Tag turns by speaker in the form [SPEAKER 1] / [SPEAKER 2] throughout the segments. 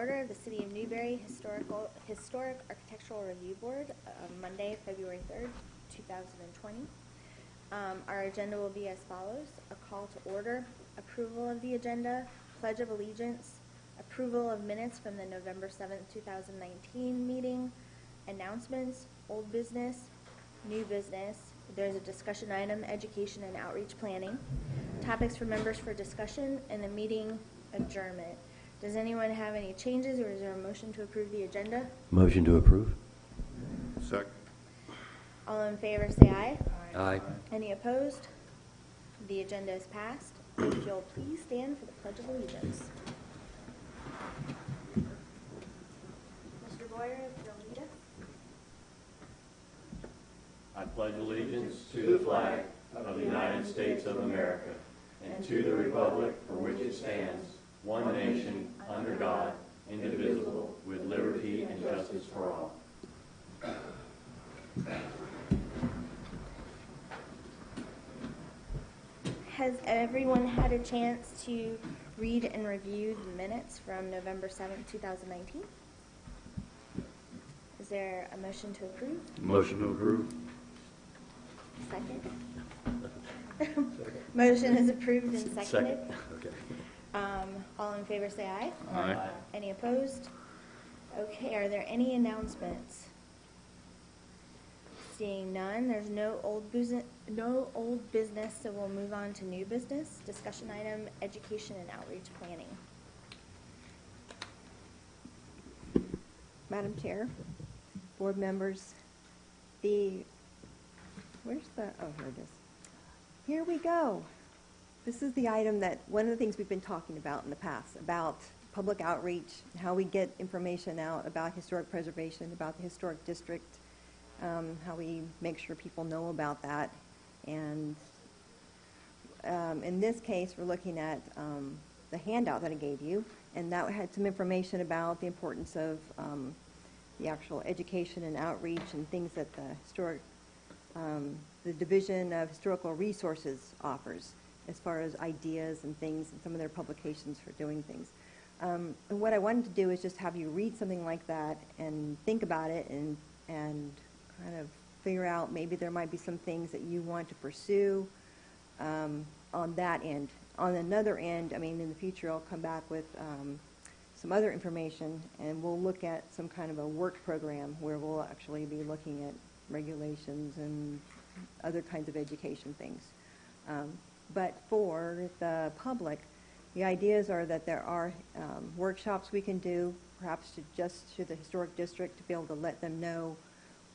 [SPEAKER 1] order the City of Newberry Historic Architectural Review Board on Monday, February 3rd, 2020. Our agenda will be as follows: a call to order, approval of the agenda, pledge of allegiance, approval of minutes from the November 7th, 2019 meeting, announcements, old business, new business. There's a discussion item, education and outreach planning, topics for members for discussion, and the meeting adjournment. Does anyone have any changes, or is there a motion to approve the agenda?
[SPEAKER 2] Motion to approve.
[SPEAKER 3] Second.
[SPEAKER 1] All in favor say aye.
[SPEAKER 2] Aye.
[SPEAKER 1] Any opposed? The agenda is passed. If you'll please stand for the Pledge of Allegiance. Mr. Boyer, if you'll lead us.
[SPEAKER 4] I pledge allegiance to the flag of the United States of America and to the republic for which it stands, one nation, under God, indivisible, with liberty and justice for all.
[SPEAKER 1] Has everyone had a chance to read and review the minutes from November 7th, 2019? Is there a motion to approve?
[SPEAKER 3] Motion to approve.
[SPEAKER 1] Second? Motion is approved and seconded.
[SPEAKER 2] Okay.
[SPEAKER 1] All in favor say aye.
[SPEAKER 3] Aye.
[SPEAKER 1] Any opposed? Okay, are there any announcements? Seeing none, there's no old business, so we'll move on to new business. Discussion item, education and outreach planning.
[SPEAKER 5] Madam Chair, board members, where's the, oh, here it is. Here we go. This is the item that, one of the things we've been talking about in the past, about public outreach, how we get information out about historic preservation, about the historic district, how we make sure people know about that. And in this case, we're looking at the handout that I gave you, and that had some information about the importance of the actual education and outreach and things that the Division of Historical Resources offers as far as ideas and things and some of their publications for doing things. And what I wanted to do is just have you read something like that and think about it and kind of figure out maybe there might be some things that you want to pursue on that end. On another end, I mean, in the future I'll come back with some other information, and we'll look at some kind of a work program where we'll actually be looking at regulations and other kinds of education things. But for the public, the ideas are that there are workshops we can do, perhaps to the historic district, to be able to let them know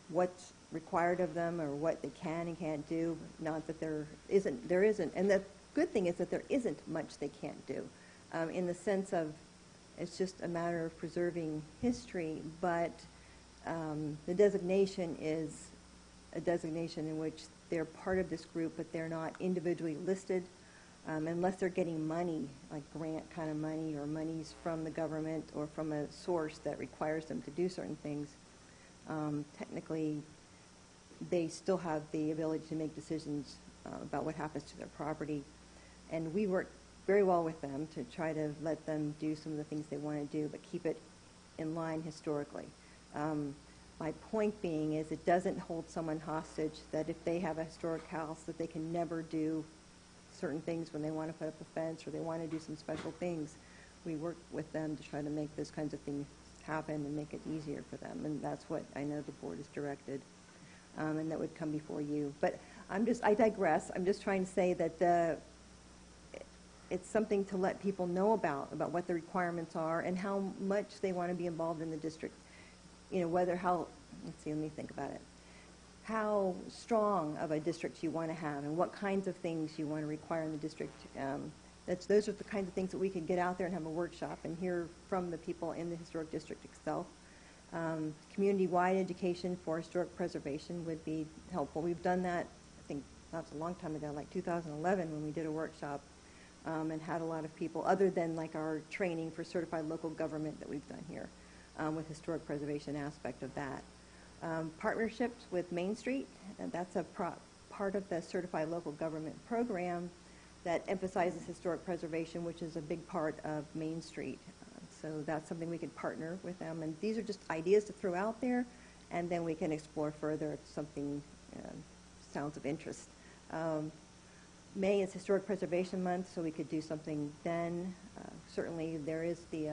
[SPEAKER 5] what's required of them or what they can and can't do. Not that there isn't, and the good thing is that there isn't much they can't do, in the sense of it's just a matter of preserving history, but the designation is a designation in which they're part of this group, but they're not individually listed unless they're getting money, like grant kind of money or monies from the government or from a source that requires them to do certain things. Technically, they still have the ability to make decisions about what happens to their property. And we work very well with them to try to let them do some of the things they want to do, but keep it in line historically. My point being is it doesn't hold someone hostage that if they have a historic house that they can never do certain things when they want to put up a fence or they want to do some special things. We work with them to try to make those kinds of things happen and make it easier for them, and that's what I know the board is directed, and that would come before you. But I digress. I'm just trying to say that it's something to let people know about what the requirements are and how much they want to be involved in the district. You know, let me think about it. How strong of a district you want to have and what kinds of things you want to require in the district. Those are the kinds of things that we could get out there and have a workshop and hear from the people in the historic district itself. Community-wide education for historic preservation would be helpful. We've done that, I think that's a long time ago, like 2011 when we did a workshop and had a lot of people, other than like our training for certified local government that we've done here with historic preservation aspect of that. Partnerships with Main Street, and that's a part of the certified local government program that emphasizes historic preservation, which is a big part of Main Street. So that's something we could partner with them. And these are just ideas to throw out there, and then we can explore further if something sounds of interest. May is Historic Preservation Month, so we could do something then. Certainly, there is the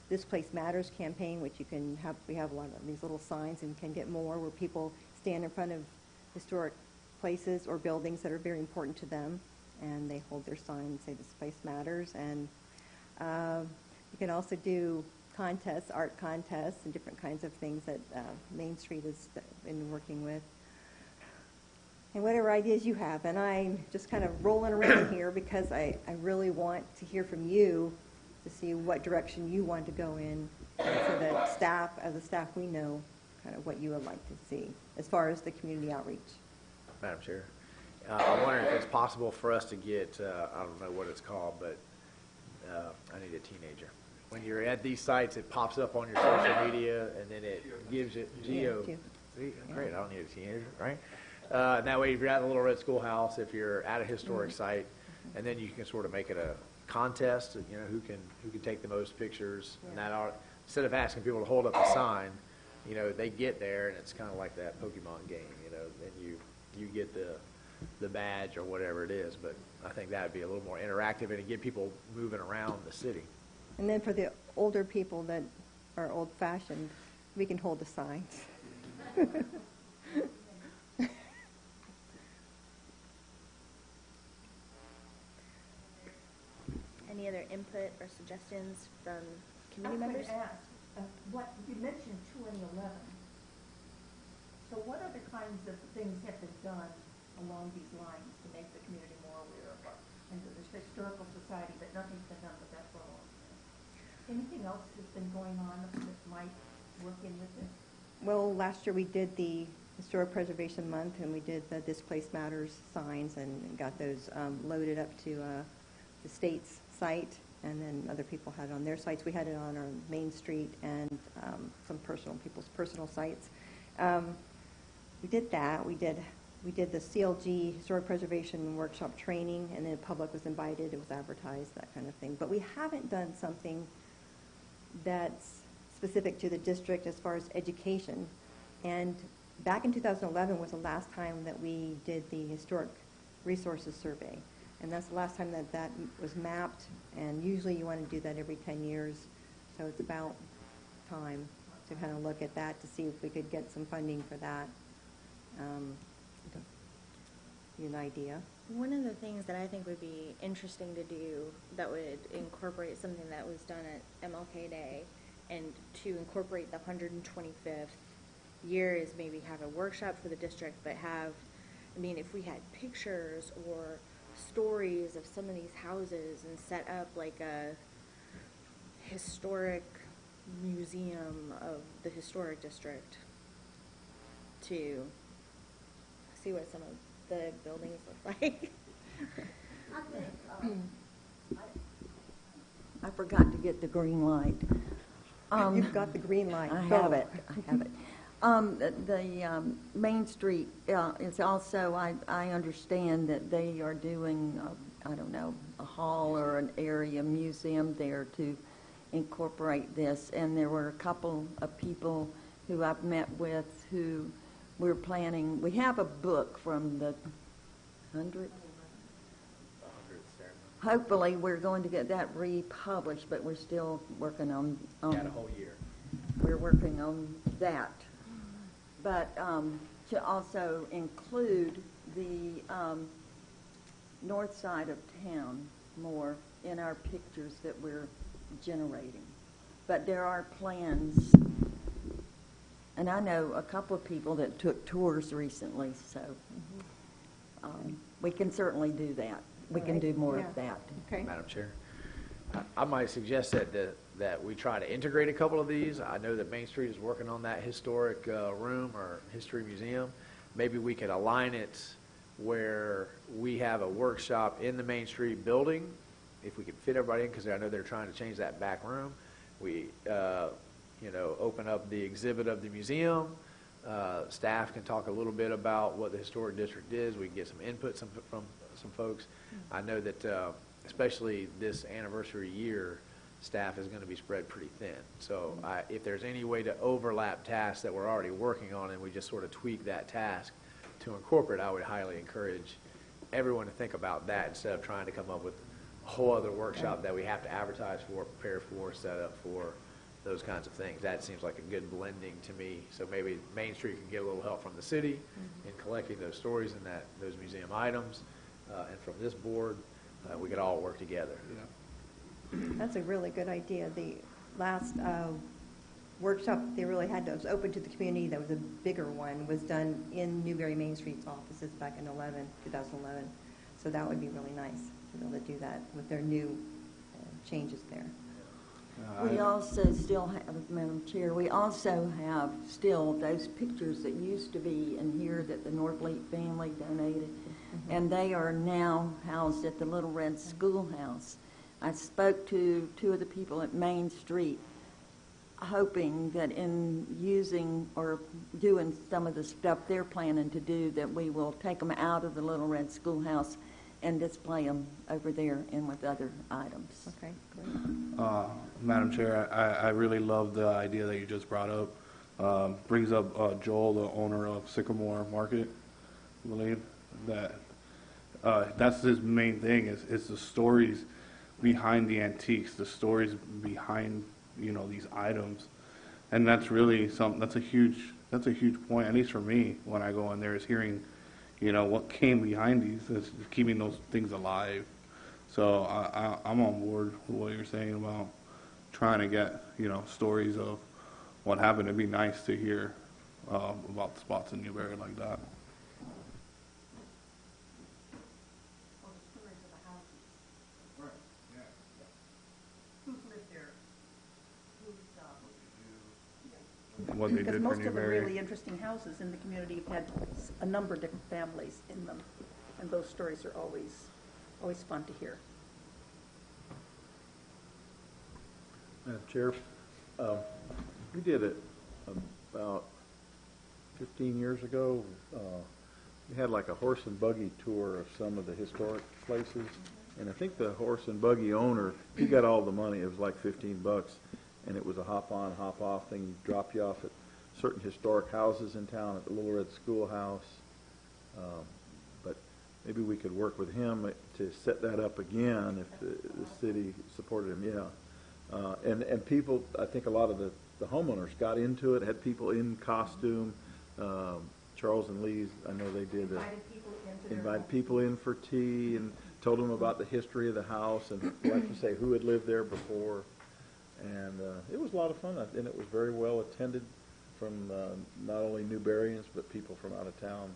[SPEAKER 5] This Place Matters campaign, which you can have. We have a lot of these little signs, and can get more where people stand in front of historic places or buildings that are very important to them, and they hold their sign and say This Place Matters. And you can also do contests, art contests, and different kinds of things that Main Street has been working with. And whatever ideas you have. And I'm just kind of rolling around here because I really want to hear from you to see what direction you want to go in, so that staff, as a staff, we know kind of what you would like to see as far as the community outreach.
[SPEAKER 2] Madam Chair, I wonder if it's possible for us to get, I don't know what it's called, but I need a teenager. When you're at these sites, it pops up on your social media, and then it gives it geo.
[SPEAKER 5] Yeah,
[SPEAKER 2] See, great, I don't need a teenager, right? And that way, if you're at the Little Red Schoolhouse, if you're at a historic site, and then you can sort of make it a contest, you know, who can take the most pictures, and that are, instead of asking people to hold up a sign, you know, they get there, and it's kind of like that Pokemon game, you know, and you get the badge or whatever it is. But I think that would be a little more interactive, and it'd get people moving around the city.
[SPEAKER 5] And then for the older people that are old-fashioned, we can hold the signs.
[SPEAKER 1] Any other input or suggestions from community members?
[SPEAKER 6] I was going to ask, what you mentioned 2 and 11. So what other kinds of things have been done along these lines to make the community more aware of it? And there's the Historical Society, but nothing's been done with that for a long time. Anything else that's been going on that might work in with this?
[SPEAKER 5] Well, last year we did the Historic Preservation Month, and we did the This Place Matters signs, and got those loaded up to the state's site, and then other people had it on their sites. We had it on our Main Street and some people's personal sites. We did that. We did the CLG Historic Preservation Workshop training, and then the public was invited. It was advertised, that kind of thing. But we haven't done something that's specific to the district as far as education. And back in 2011 was the last time that we did the Historic Resources Survey. And that's the last time that was mapped, and usually you want to do that every 10 years. So it's about time to kind of look at that to see if we could get some funding for that. To give you an idea.
[SPEAKER 1] One of the things that I think would be interesting to do that would incorporate something that was done at MLK Day, and to incorporate the 125th year, is maybe have a workshop for the district, but have, I mean, if we had pictures or stories of some of these houses and set up like a historic museum of the historic district to see what some of the buildings look like.
[SPEAKER 6] I forgot to get the green light.
[SPEAKER 5] You've got the green light.
[SPEAKER 6] I
[SPEAKER 5] Go.
[SPEAKER 6] have it. The Main Street is also, I understand that they are doing, I don't know, a hall or an area museum there to incorporate this. And there were a couple of people who I've met with who we're planning. We have a book from the 100th. Hopefully, we're going to get that republished, but we're still working on
[SPEAKER 2] Got a whole year.
[SPEAKER 6] we're working on that. But to also include the north side of town more in our pictures that we're generating. But there are plans, and I know a couple of people that took tours recently, so we can certainly do that. We can do more of that.
[SPEAKER 5] Okay.
[SPEAKER 2] Madam Chair, I might suggest that we try to integrate a couple of these. I know that Main Street is working on that historic room or history museum. Maybe we could align it where we have a workshop in the Main Street building, if we could fit everybody in, because I know they're trying to change that back room. We, open up the exhibit of the museum. Staff can talk a little bit about what the historic district is. We can get some input from some folks. I know that especially this anniversary year, staff is going to be spread pretty thin. So if there's any way to overlap tasks that we're already working on and we just sort of tweak that task to incorporate, I would highly encourage everyone to think about that instead of trying to come up with a whole other workshop that we have to advertise for, prepare for, set up for, those kinds of things. That seems like a good blending to me. So maybe Main Street can get a little help from the city in collecting those stories and those museum items, and from this board, we could all work together.
[SPEAKER 5] That's a really good idea. The last workshop they really had that was open to the community, that was a bigger one, was done in Newberry Main Street's offices back in 2011. So that would be really nice to be able to do that with their new changes there.
[SPEAKER 6] We also still have, Madam Chair, we also have still those pictures that used to be in here that the Norfleet family donated, and they are now housed at the Little Red Schoolhouse. I spoke to two of the people at Main Street, hoping that in using or doing some of the stuff they're planning to do, that we will take them out of the Little Red Schoolhouse and display them over there and with other items.
[SPEAKER 5] Okay, great.
[SPEAKER 7] Madam Chair, I really love the idea that you just brought up. Brings up Joel, the owner of Sycamore Market, I believe. That's his main thing, is the stories behind the antiques, the stories behind, these items. And that's really that's a huge point, at least for me, when I go in there, is hearing, what came behind these, is keeping those things alive. So I'm on board with what you're saying about trying to get, stories of what happened. It'd be nice to hear about the spots in Newberry like that.
[SPEAKER 8] Or the stories of the houses. Right, yeah. Who's lived there?
[SPEAKER 7] What they
[SPEAKER 8] Because
[SPEAKER 7] did for
[SPEAKER 8] most of them
[SPEAKER 7] Newberry.
[SPEAKER 8] really interesting houses in the community have had a number of different families in them, and those stories are always fun to hear.
[SPEAKER 9] Madam Chair, we did it about 15 years ago. We had like a horse and buggy tour of some of the historic places, and I think the horse and buggy owner, he got all the money. It was like $15, and it was a hop-on, hop-off thing. Drop you off at certain historic houses in town, at the Little Red Schoolhouse. But maybe we could work with him to set that up again if the city supported him. Yeah. And people, I think a lot of the homeowners got into it, had people in costume. Charles and Lee's, I know they did. Invited people in for tea and told them about the history of the house and, like you say, who had lived there before. And it was a lot of fun, and it was very well attended from not only Newberryans, but people from out of town.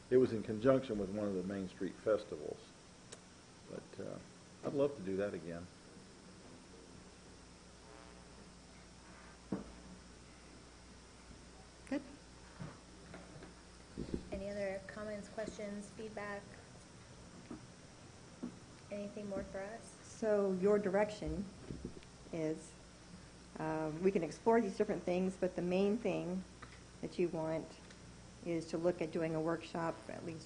[SPEAKER 9] It was in conjunction with one of the Main Street festivals. But I'd love to do that again.
[SPEAKER 5] Good.
[SPEAKER 1] Any other comments, questions, feedback? Anything more for us?
[SPEAKER 5] So your direction is, we can explore these different things, but the main thing that you want is to look at doing a workshop, at least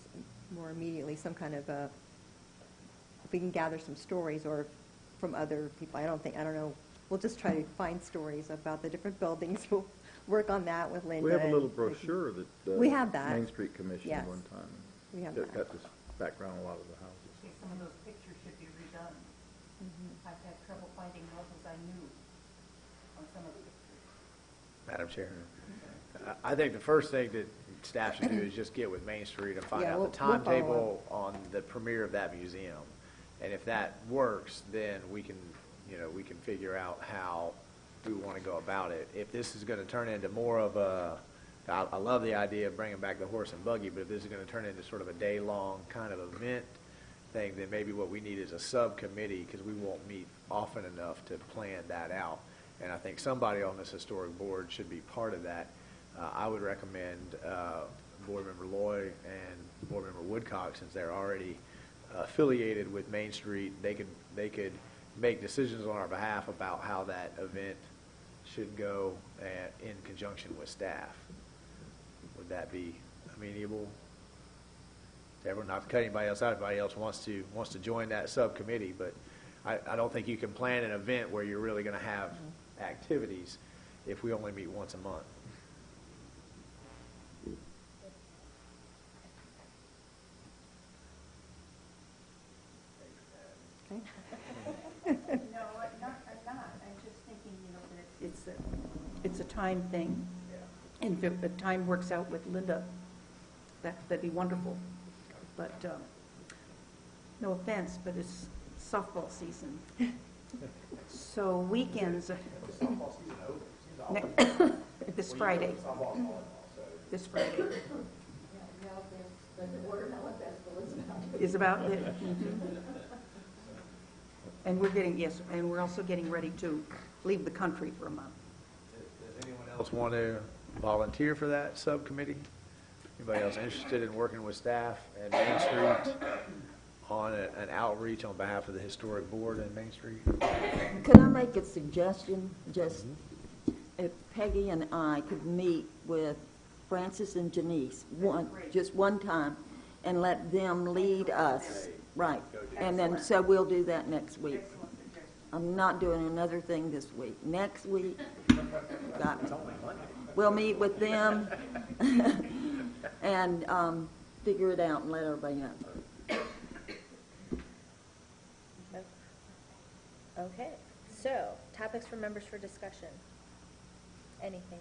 [SPEAKER 5] more immediately, some kind of a, if we can gather some stories or from other people. I don't know. We'll just try to find stories about the different buildings. We'll work on that with Linda.
[SPEAKER 9] We have a little
[SPEAKER 5] and
[SPEAKER 9] brochure that
[SPEAKER 5] we have that.
[SPEAKER 9] Main Street commissioned
[SPEAKER 5] Yes.
[SPEAKER 9] one time.
[SPEAKER 5] We have
[SPEAKER 9] That
[SPEAKER 5] that.
[SPEAKER 9] got this background on a lot of the houses.
[SPEAKER 8] Some of those pictures should be redone. I've had trouble finding houses I knew on some of the pictures.
[SPEAKER 2] Madam Chair, I think the first thing that staff should do is just get with Main Street and find
[SPEAKER 5] Yeah,
[SPEAKER 2] out
[SPEAKER 5] we'll
[SPEAKER 2] the
[SPEAKER 5] follow
[SPEAKER 2] timetable on the premiere of that museum. And if that works, then we can figure out how we want to go about it. If this is going to turn into more of a, I love the idea of bringing back the horse and buggy, but if this is going to turn into sort of a day-long kind of event thing, then maybe what we need is a subcommittee, because we won't meet often enough to plan that out. And I think somebody on this historic board should be part of that. I would recommend Board Member Loy and Board Member Woodcock, since they're already affiliated with Main Street. They could make decisions on our behalf about how that event should go in conjunction with staff. Would that be amenable to everyone? Not to cut anybody else out. If anybody else wants to join that subcommittee, but I don't think you can plan an event where you're really going to have activities if we only meet once a month.
[SPEAKER 5] Okay.
[SPEAKER 8] No, I'm not. I'm just thinking, that it's a time thing. And if the time works out with Linda, that'd be wonderful. But, no offense, but it's softball season. So weekends, this Friday. This Friday. Is about it. And we're also getting ready to leave the country for a month.
[SPEAKER 2] Does anyone else want to volunteer for that subcommittee? Anybody else interested in working with staff and Main Street on an outreach on behalf of the Historic Board in Main Street?
[SPEAKER 6] Could I make a suggestion? Just if Peggy and I could meet with Francis and Janice just one time and let them lead us. Right. And then, so we'll do that next week. I'm not doing another thing this week. Next week, we'll meet with them and figure it out and let everybody know.
[SPEAKER 1] Okay, so topics for members for discussion. Anything?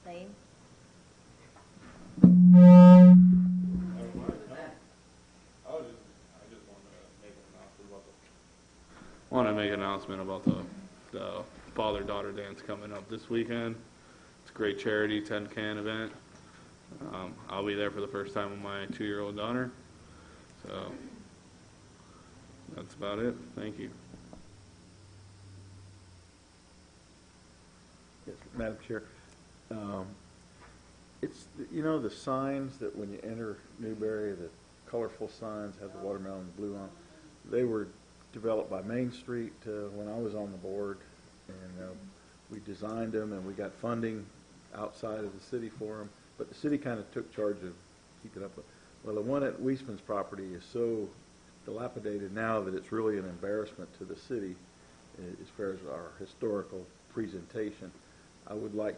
[SPEAKER 1] Naeem?
[SPEAKER 7] I want to make an announcement about the father-daughter dance coming up this weekend. It's a great charity 10-can event. I'll be there for the first time with my 2-year-old daughter. So that's about it. Thank you.
[SPEAKER 9] Yes, Madam Chair. It's, the signs that when you enter Newberry, the colorful signs have the watermelon blue on, they were developed by Main Street when I was on the board, and we designed them and we got funding outside of the city for them, but the city kind of took charge of keeping up with. Well, the one at Weisman's property is so dilapidated now that it's really an embarrassment to the city as far as our historical presentation. I would like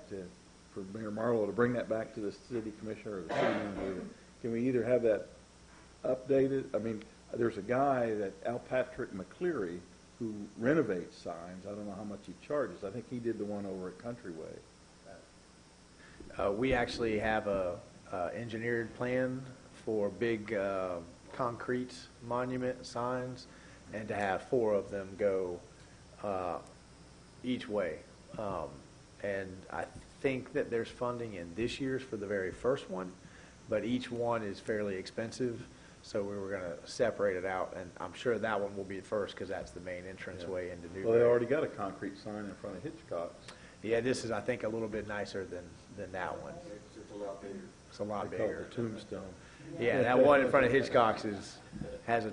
[SPEAKER 9] for Mayor Marlowe to bring that back to the city commissioner or the city manager. Can we either have that updated? I mean, there's a guy, Al Patrick McCleary, who renovates signs. I don't know how much he charges. I think he did the one over at Countryway.
[SPEAKER 2] We actually have a engineered plan for big concrete monument signs, and to have 4 of them go each way. And I think that there's funding in this year's for the very first one, but each one is fairly expensive. So we were going to separate it out, and I'm sure that one will be first because that's the main entranceway into Newberry.
[SPEAKER 9] Well, they already got a concrete sign in front of Hitchcock's.
[SPEAKER 2] Yeah, this is, I think, a little bit nicer than that one.
[SPEAKER 3] It's a lot bigger.
[SPEAKER 2] It's a lot
[SPEAKER 9] They call it
[SPEAKER 2] bigger.
[SPEAKER 9] the Tombstone.
[SPEAKER 2] Yeah, that one in front of Hitchcock's has a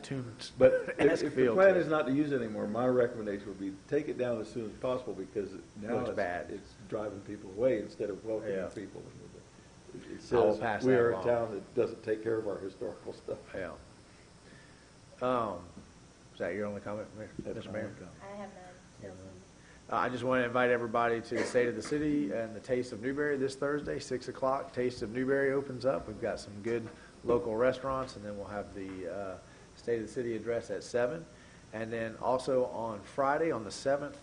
[SPEAKER 9] But if the
[SPEAKER 2] feel
[SPEAKER 9] plan
[SPEAKER 2] to
[SPEAKER 9] is
[SPEAKER 2] it.
[SPEAKER 9] not to use it anymore, my recommendation would be take it down as soon as possible because now
[SPEAKER 2] Looks bad.
[SPEAKER 9] it's driving people away instead of welcoming
[SPEAKER 2] Yeah.
[SPEAKER 9] people. It
[SPEAKER 2] I will
[SPEAKER 9] says
[SPEAKER 2] pass
[SPEAKER 9] we
[SPEAKER 2] that
[SPEAKER 9] are a
[SPEAKER 2] along.
[SPEAKER 9] town that doesn't take care of our historical stuff.
[SPEAKER 2] Yeah. Is that your only comment,
[SPEAKER 9] That's
[SPEAKER 2] Mr.
[SPEAKER 9] my
[SPEAKER 2] Mayor?
[SPEAKER 9] only comment.
[SPEAKER 1] I have none.
[SPEAKER 2] I just want to invite everybody to the State of the City and the Taste of Newberry this Thursday, 6 o'clock. Taste of Newberry opens up. We've got some good local restaurants, and then we'll have the State of the City address at 7. And then also on Friday, on the 7th,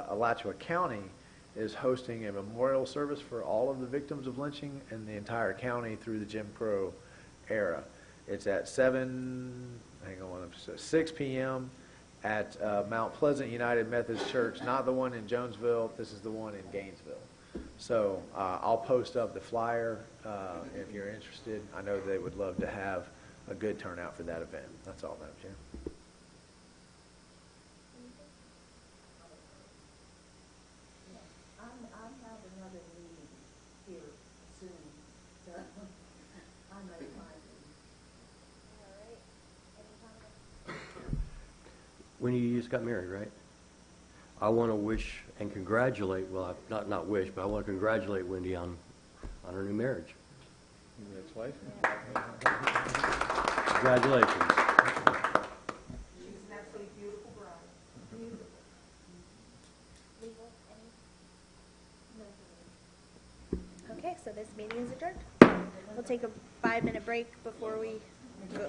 [SPEAKER 2] Alachua County is hosting a memorial service for all of the victims of lynching in the entire county through the Jim Crow era. It's at 6 p.m. at Mount Pleasant United Methodist Church, not the one in Jonesville. This is the one in Gainesville. So I'll post up the flyer if you're interested. I know they would love to have a good turnout for that event. That's all, Madam Chair.
[SPEAKER 6] I have another meeting here soon, so I may find it.
[SPEAKER 10] Wendy, you just got married, right? I want to wish and congratulate, well, not wish, but I want to congratulate Wendy on her new marriage.
[SPEAKER 9] Congratulations.
[SPEAKER 10] Congratulations.
[SPEAKER 8] She's an absolutely beautiful bride.
[SPEAKER 1] so this meeting is adjourned. We'll take a 5-minute break before we go.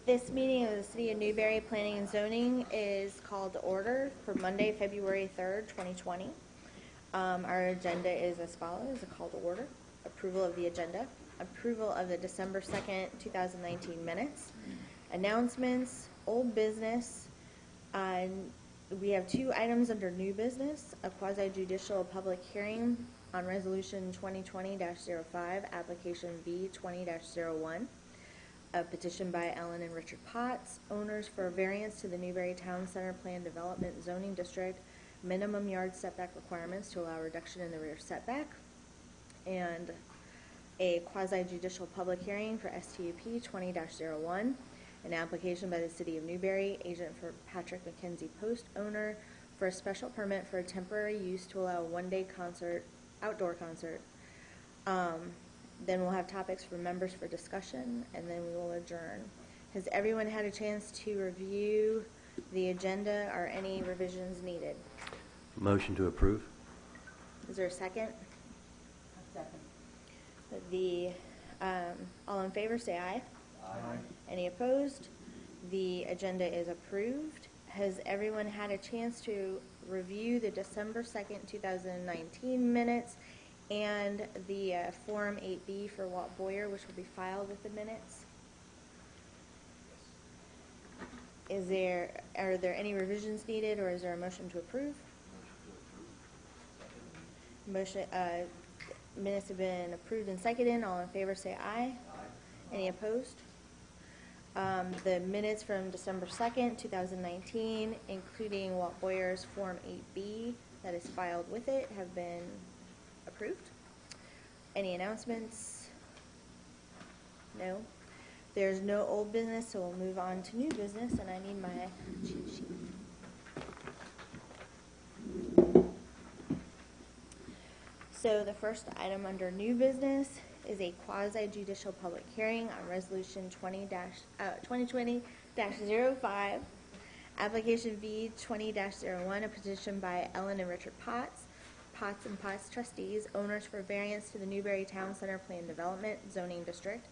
[SPEAKER 1] This meeting of the City of Newberry Planning and Zoning is called to order for Monday, February 3rd, 2020. Our agenda is as follows: a call to order, approval of the agenda, approval of the December 2nd, 2019 minutes, announcements, old business. We have 2 items under new business: a quasi-judicial public hearing on Resolution 2020-05, Application V 20-01, a petition by Ellen and Richard Potts, owners for a variance to the Newberry Town Center Plan Development Zoning District minimum yard setback requirements to allow reduction in the rear setback, and a quasi-judicial public hearing for STUP 20-01, an application by the City of Newberry, agent for Patrick McKenzie Post, owner for a special permit for a temporary use to allow a one-day outdoor concert. Then we'll have topics for members for discussion, and then we will adjourn. Has everyone had a chance to review the agenda? Are any revisions needed?
[SPEAKER 10] Motion to approve?
[SPEAKER 1] Is there a second?
[SPEAKER 6] Second.
[SPEAKER 1] All in favor, say aye.
[SPEAKER 6] Aye.
[SPEAKER 1] Any opposed? The agenda is approved. Has everyone had a chance to review the December 2nd, 2019 minutes and the Form 8B for Walt Boyer, which will be filed with the minutes? Are there any revisions needed, or is there a motion to approve? Minutes have been approved and seconded. All in favor say aye. Any opposed? The minutes from December 2nd, 2019, including Walt Boyer's Form 8B that is filed with it, have been approved. Any announcements? No? There's no old business, so we'll move on to new business, and I need my cheat sheet. So the first item under new business is a quasi-judicial public hearing on Resolution 2020-05, Application V 20-01, a petition by Ellen and Richard Potts, Potts and Potts trustees, owners for variance to the Newberry Town Center Plan Development Zoning District,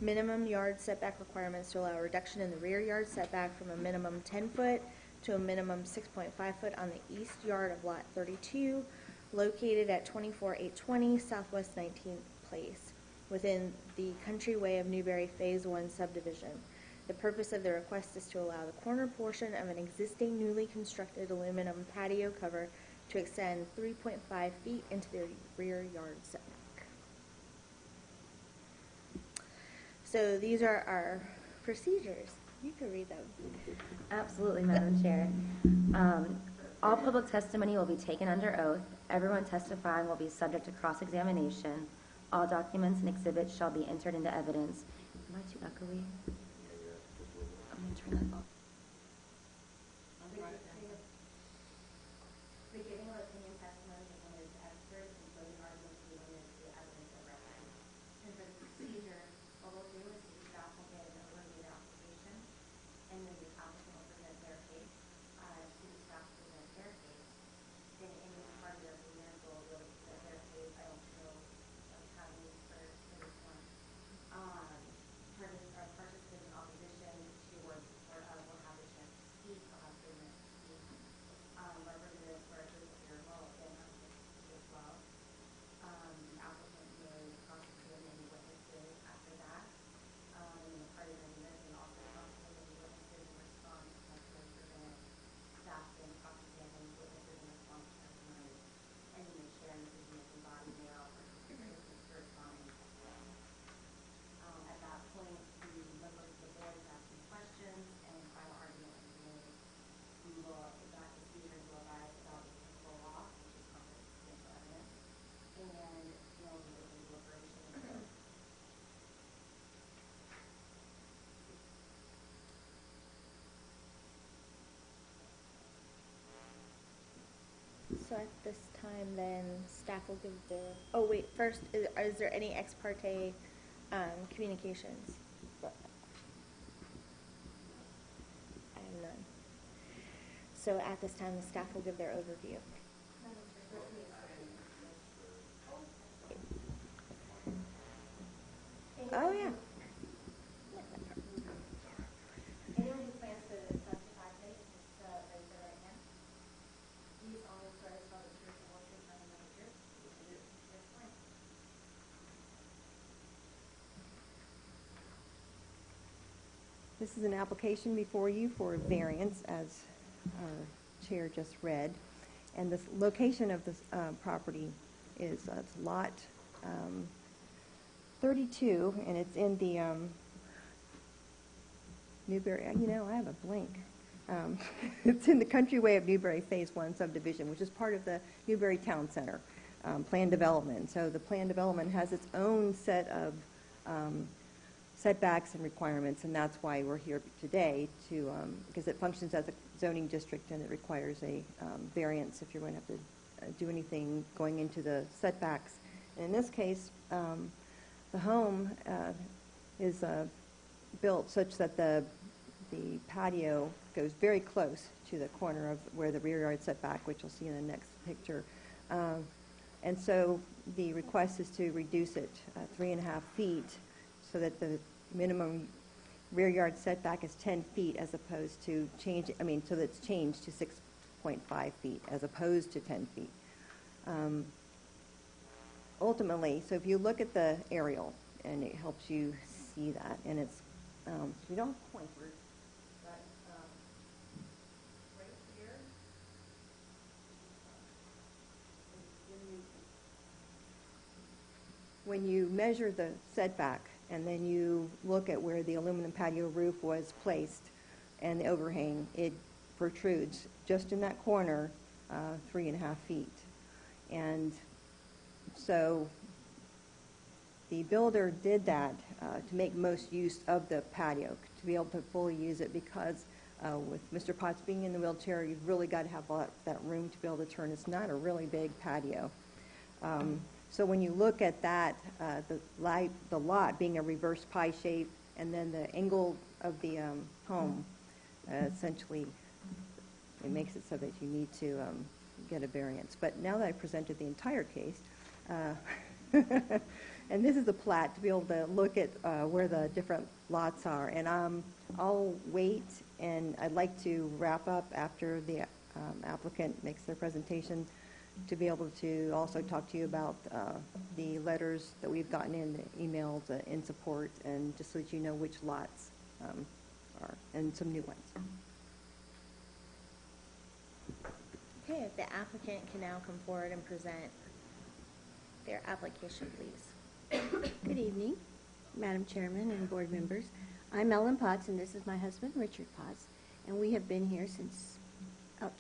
[SPEAKER 1] minimum yard setback requirements to allow a reduction in the rear yard setback from a minimum 10 foot to a minimum 6.5 foot on the east yard of Lot 32, located at 24820 Southwest 19th Place, within the Countryway of Newberry Phase 1 subdivision. The purpose of the request is to allow the corner portion of an existing newly constructed aluminum patio cover to extend 3.5 feet into the rear yard setback. So these are our procedures. You can read them.
[SPEAKER 11] Absolutely, Madam Chair. All public testimony will be taken under oath. Everyone testifying will be subject to cross-examination. All documents and exhibits shall be entered into evidence. Am I too echoey? I'm going to turn that off. The giving of opinion testimony is limited to experts, and closing arguments will be limited to the evidence of record. And for the procedure, what we'll do is the staff will get an overview of the application, and then the applicant will present their case to the staff to present their case. Then any party or agreement will be able to present their case. I don't know how many for this one. Participants in opposition to or support of will have the chance to speak. They'll have 3 minutes to speak. Representatives for a group of your will then have to speak as well. The applicant may cross-examine any witnesses after that. And the party agreement may also cross-examine any witnesses in response to testimony presented. Staff then cross-examine witnesses in response to testimony. And then the chair and the presiding body may also respond to testimony. At that point, the members of the board will ask some questions, and final argument will be made. That decision will advise about the applicable law, which is conflict of substantial evidence, and there will be open deliberation and vote.
[SPEAKER 1] So at this time, then, staff will give the, oh wait, first, is there any ex parte communications? I have none. So at this time, the staff will give their overview. Oh, yeah.
[SPEAKER 5] This is an application before you for a variance, as our chair just read. And the location of this property is it's lot 32, and it's in the Newberry, I have a blank. It's in the Countryway of Newberry Phase 1 subdivision, which is part of the Newberry Town Center plan development. So the plan development has its own set of setbacks and requirements, and that's why we're here today, to because it functions as a zoning district and it requires a variance if you're going to have to do anything going into the setbacks. And in this case, the home is built such that the patio goes very close to the corner of where the rear yard setback, which you'll see in the next picture. And so the request is to reduce it 3.5 feet so that the minimum rear yard setback is 10 feet as opposed to so that it's changed to 6.5 feet as opposed to 10 feet. Ultimately, so if you look at the aerial, and it helps you see that, and it's, we don't have pointers, but right here, when you measure the setback and then you look at where the aluminum patio roof was placed and the overhang, it protrudes just in that corner 3.5 feet. And so the builder did that to make most use of the patio, to be able to fully use it, because with Mr. Potts being in the wheelchair, you've really got to have that room to be able to turn. It's not a really big patio. So when you look at that, the lot being a reverse pie shape, and then the angle of the home, essentially, it makes it so that you need to get a variance. But now that I presented the entire case, and this is the plat to be able to look at where the different lots are. And I'll wait, and I'd like to wrap up after the applicant makes their presentation to be able to also talk to you about the letters that we've gotten in, the emails in support, and just so that you know which lots are, and some new ones.
[SPEAKER 1] Okay, if the applicant can now come forward and present their application, please.
[SPEAKER 12] Good evening, Madam Chairman and board members. I'm Ellen Potts, and this is my husband, Richard Potts, and we have been here since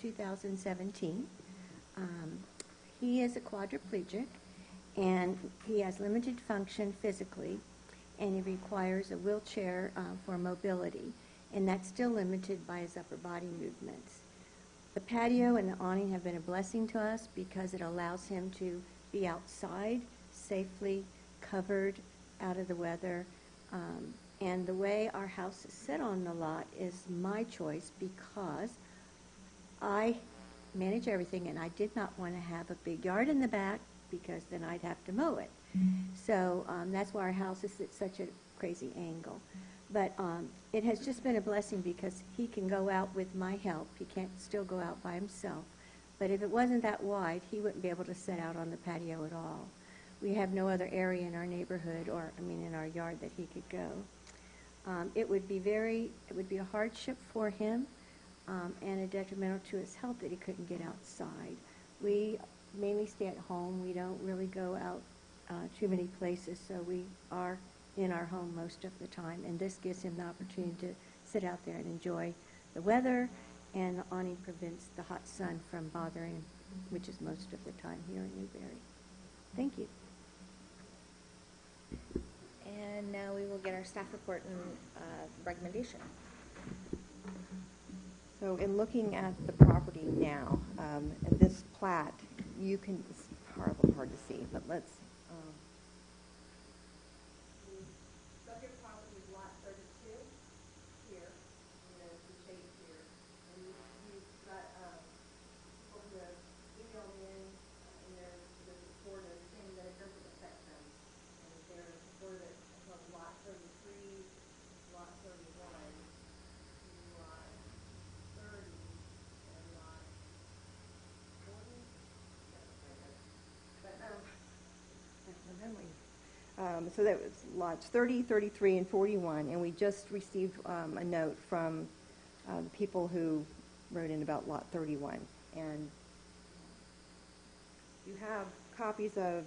[SPEAKER 12] 2017. He is a quadriplegic, and he has limited function physically, and he requires a wheelchair for mobility, and that's still limited by his upper body movements. The patio and the awning have been a blessing to us because it allows him to be outside safely, covered, out of the weather. And the way our house is set on the lot is my choice because I manage everything, and I did not want to have a big yard in the back because then I'd have to mow it. So that's why our house is at such a crazy angle. But it has just been a blessing because he can go out with my help. He can't still go out by himself. But if it wasn't that wide, he wouldn't be able to set out on the patio at all. We have no other area in our neighborhood, in our yard that he could go. It would be a hardship for him and a detrimental to his health that he couldn't get outside. We mainly stay at home. We don't really go out too many places, so we are in our home most of the time, and this gives him the opportunity to sit out there and enjoy the weather, and the awning prevents the hot sun from bothering him, which is most of the time here in Newberry. Thank you.
[SPEAKER 1] And now we will get our staff report and recommendation.
[SPEAKER 5] So in looking at the property now, at this plat, you can, it's hard to see, but let's, the subject property is lot 32 here, and there's the shape here, and you've got, over the email in there, there's a support of saying that it doesn't affect them, and there's support of lot 33, lot 31, lot 30, and lot 40. But So that was lots 30, 33, and 41, and we just received a note from the people who wrote in about lot 31. And you have copies of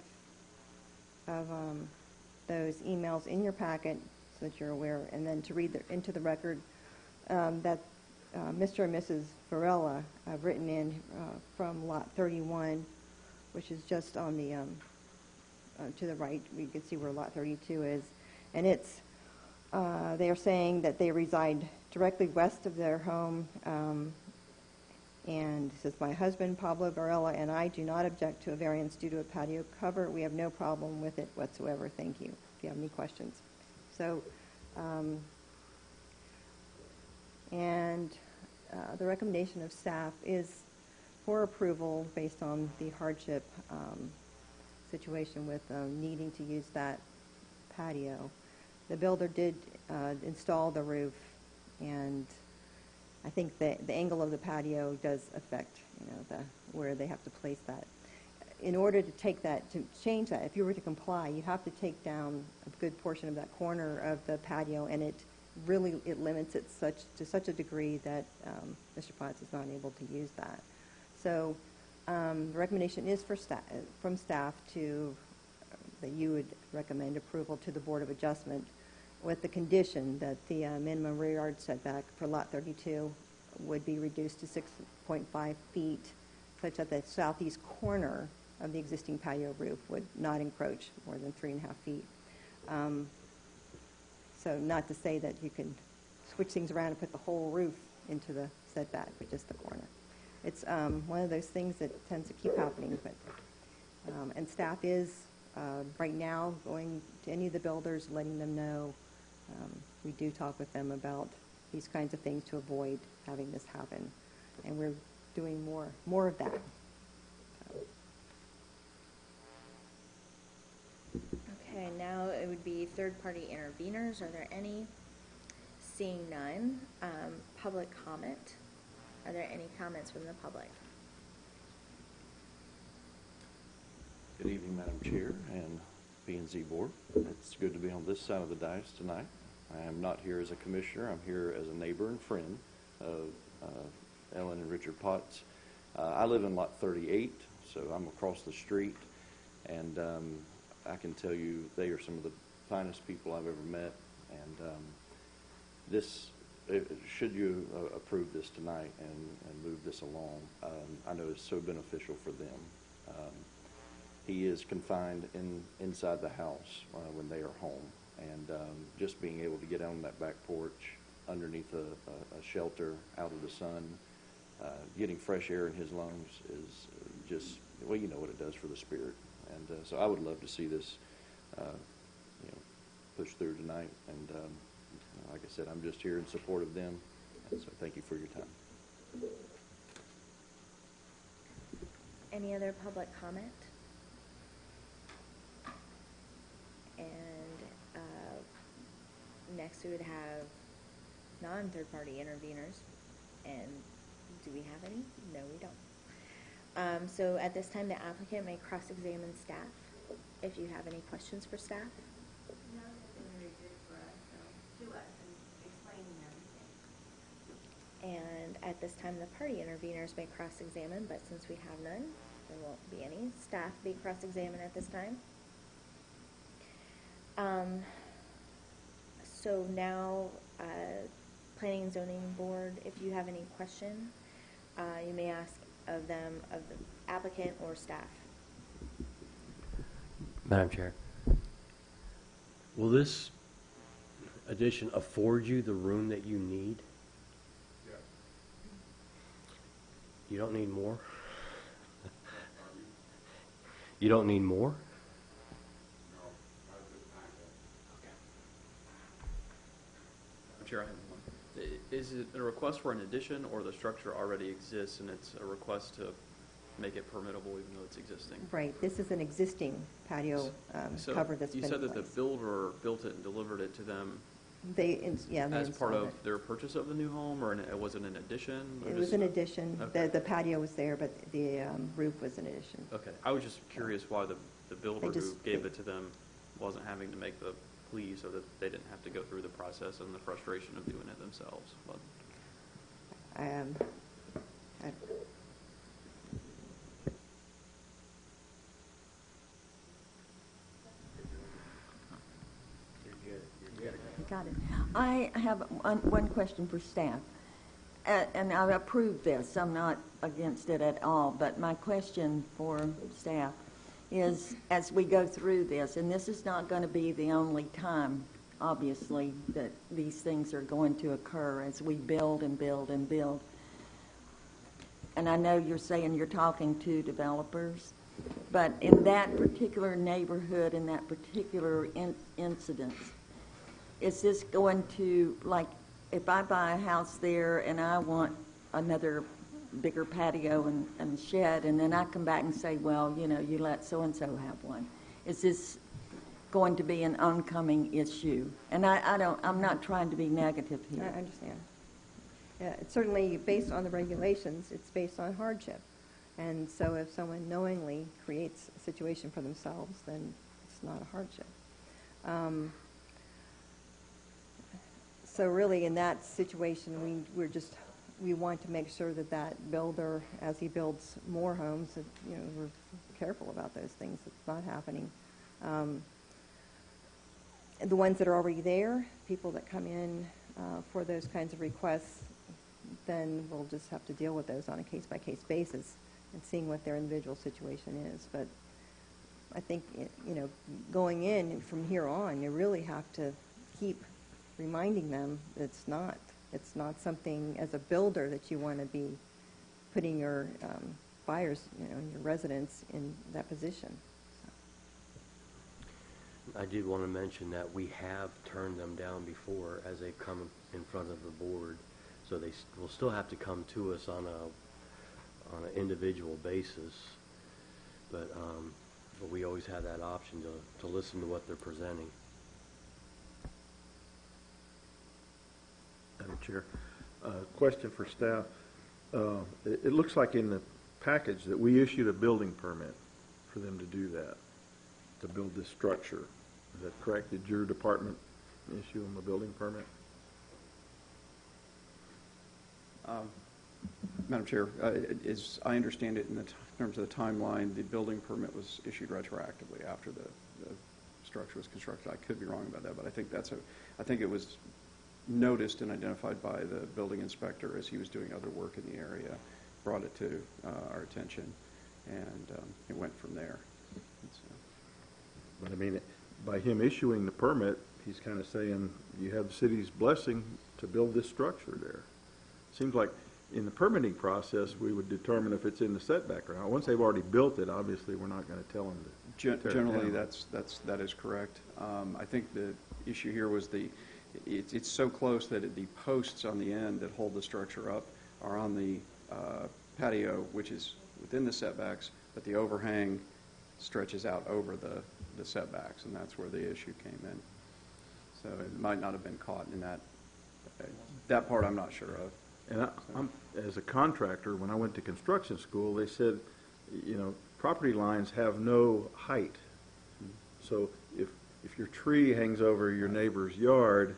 [SPEAKER 5] those emails in your packet so that you're aware, and then to read into the record that Mr. and Mrs. Varela have written in from lot 31, which is just on the to the right. We can see where lot 32 is, and it's they are saying that they reside directly west of their home. And it says, my husband, Pablo Varela, and I do not object to a variance due to a patio cover. We have no problem with it whatsoever. Thank you. If you have any questions. So, the recommendation of staff is for approval based on the hardship situation with needing to use that patio. The builder did install the roof, and I think the angle of the patio does affect, where they have to place that. In order to change that, if you were to comply, you have to take down a good portion of that corner of the patio, and it limits it to such a degree that Mr. Potts is not able to use that. So the recommendation is from staff that you would recommend approval to the Board of Adjustment, with the condition that the minimum rear yard setback for lot 32 would be reduced to 6.5 feet, such that the southeast corner of the existing patio roof would not encroach more than 3.5 feet. So not to say that you can switch things around and put the whole roof into the setback, but just the corner. It's one of those things that tends to keep happening. But and staff is right now going to any of the builders, letting them know. We do talk with them about these kinds of things to avoid having this happen, and we're doing more of that.
[SPEAKER 1] Okay, now it would be third-party interveners. Are there any? Seeing none. Public comment. Are there any comments from the public?
[SPEAKER 4] Good evening, Madam Chair and P&Z Board. It's good to be on this side of the dais tonight. I am not here as a commissioner. I'm here as a neighbor and friend of Ellen and Richard Potts. I live in lot 38, so I'm across the street, and I can tell you they are some of the finest people I've ever met. And should you approve this tonight and move this along, I know it's so beneficial for them. He is confined inside the house when they are home, and just being able to get out on that back porch underneath a shelter out of the sun, getting fresh air in his lungs is just, well, you know what it does for the spirit. And so I would love to see this pushed through tonight, and like I said, I'm just here in support of them, and so thank you for your time.
[SPEAKER 1] Any other public comment? And next we would have non-third-party interveners. And do we have any? No, we don't. So at this time, the applicant may cross-examine staff if you have any questions for staff.
[SPEAKER 11] No, it's been very good for us, to us, and explaining everything.
[SPEAKER 1] And at this time, the party interveners may cross-examine, but since we have none, there won't be any. Staff may cross-examine at this time. So now, Planning and Zoning Board, if you have any question, you may ask of them, of the applicant or staff.
[SPEAKER 10] Madam Chair, will this addition afford you the room that you need?
[SPEAKER 3] Yes.
[SPEAKER 10] You don't need more? You don't need more?
[SPEAKER 13] Chair, I have one. Is it a request for an addition, or the structure already exists and it's a request to make it permittable even though it's existing?
[SPEAKER 5] Right. This is an existing patio
[SPEAKER 13] So
[SPEAKER 5] cover that's been
[SPEAKER 13] you said
[SPEAKER 5] in
[SPEAKER 13] that the
[SPEAKER 5] place.
[SPEAKER 13] builder built it and delivered it to them
[SPEAKER 5] They
[SPEAKER 13] as part
[SPEAKER 5] installed
[SPEAKER 13] of
[SPEAKER 5] it.
[SPEAKER 13] their purchase of the new home, or was it an addition? or
[SPEAKER 5] It was
[SPEAKER 13] just-
[SPEAKER 5] an addition.
[SPEAKER 13] Okay.
[SPEAKER 5] The patio was there, but the roof was an addition.
[SPEAKER 13] Okay, I was just curious why the builder who
[SPEAKER 5] just-
[SPEAKER 13] gave it to them wasn't having to make the plea so that they didn't have to go through the process and the frustration of doing it themselves. But
[SPEAKER 5] I-
[SPEAKER 6] Got it. I have one question for staff. And I approve this. I'm not against it at all. But my question for staff is, as we go through this, and this is not going to be the only time, obviously, that these things are going to occur as we build and build and build. And I know you're saying you're talking to developers, but in that particular neighborhood, in that particular incident, is this going to, like, if I buy a house there and I want another bigger patio and shed, and then I come back and say, well, you know, you let so-and-so have one, is this going to be an oncoming issue? And I'm not trying to be negative here.
[SPEAKER 5] I understand. Yeah, it's certainly based on the regulations, it's based on hardship. And so if someone knowingly creates a situation for themselves, then it's not a hardship. So really, in that situation, we want to make sure that that builder, as he builds more homes, that, you know, we're careful about those things. It's not happening. And the ones that are already there, people that come in for those kinds of requests, then we'll just have to deal with those on a case-by-case basis and seeing what their individual situation is. But I think, you know, going in from here on, you really have to keep reminding them that it's not something as a builder that you want to be putting your buyers, you know, your residents in that position.
[SPEAKER 10] I did want to mention that we have turned them down before as they come in front of the board, so they will still have to come to us on an individual basis, but we always have that option to listen to what they're presenting.
[SPEAKER 9] Madam Chair, question for staff. It looks like in the package that we issued a building permit for them to do that, to build this structure. Is that correct? Did your department issue them a building permit?
[SPEAKER 14] Madam Chair, as I understand it, in terms of the timeline, the building permit was issued retroactively after the structure was constructed. I could be wrong about that, but I think it was noticed and identified by the building inspector as he was doing other work in the area, brought it to our attention, and it went from there.
[SPEAKER 9] But I mean, by him issuing the permit, he's kind of saying you have the city's blessing to build this structure there. Seems like in the permitting process, we would determine if it's in the setback or not. Once they've already built it, obviously, we're not going to tell them to tear it
[SPEAKER 14] Generally,
[SPEAKER 9] down.
[SPEAKER 14] that is correct. I think the issue here was it's so close that the posts on the end that hold the structure up are on the patio, which is within the setbacks, but the overhang stretches out over the setbacks, and that's where the issue came in. So it might not have been caught in that. That part I'm not sure of.
[SPEAKER 9] And I'm, as a contractor, when I went to construction school, they said, you know, property lines have no height. So if your tree hangs over your neighbor's yard,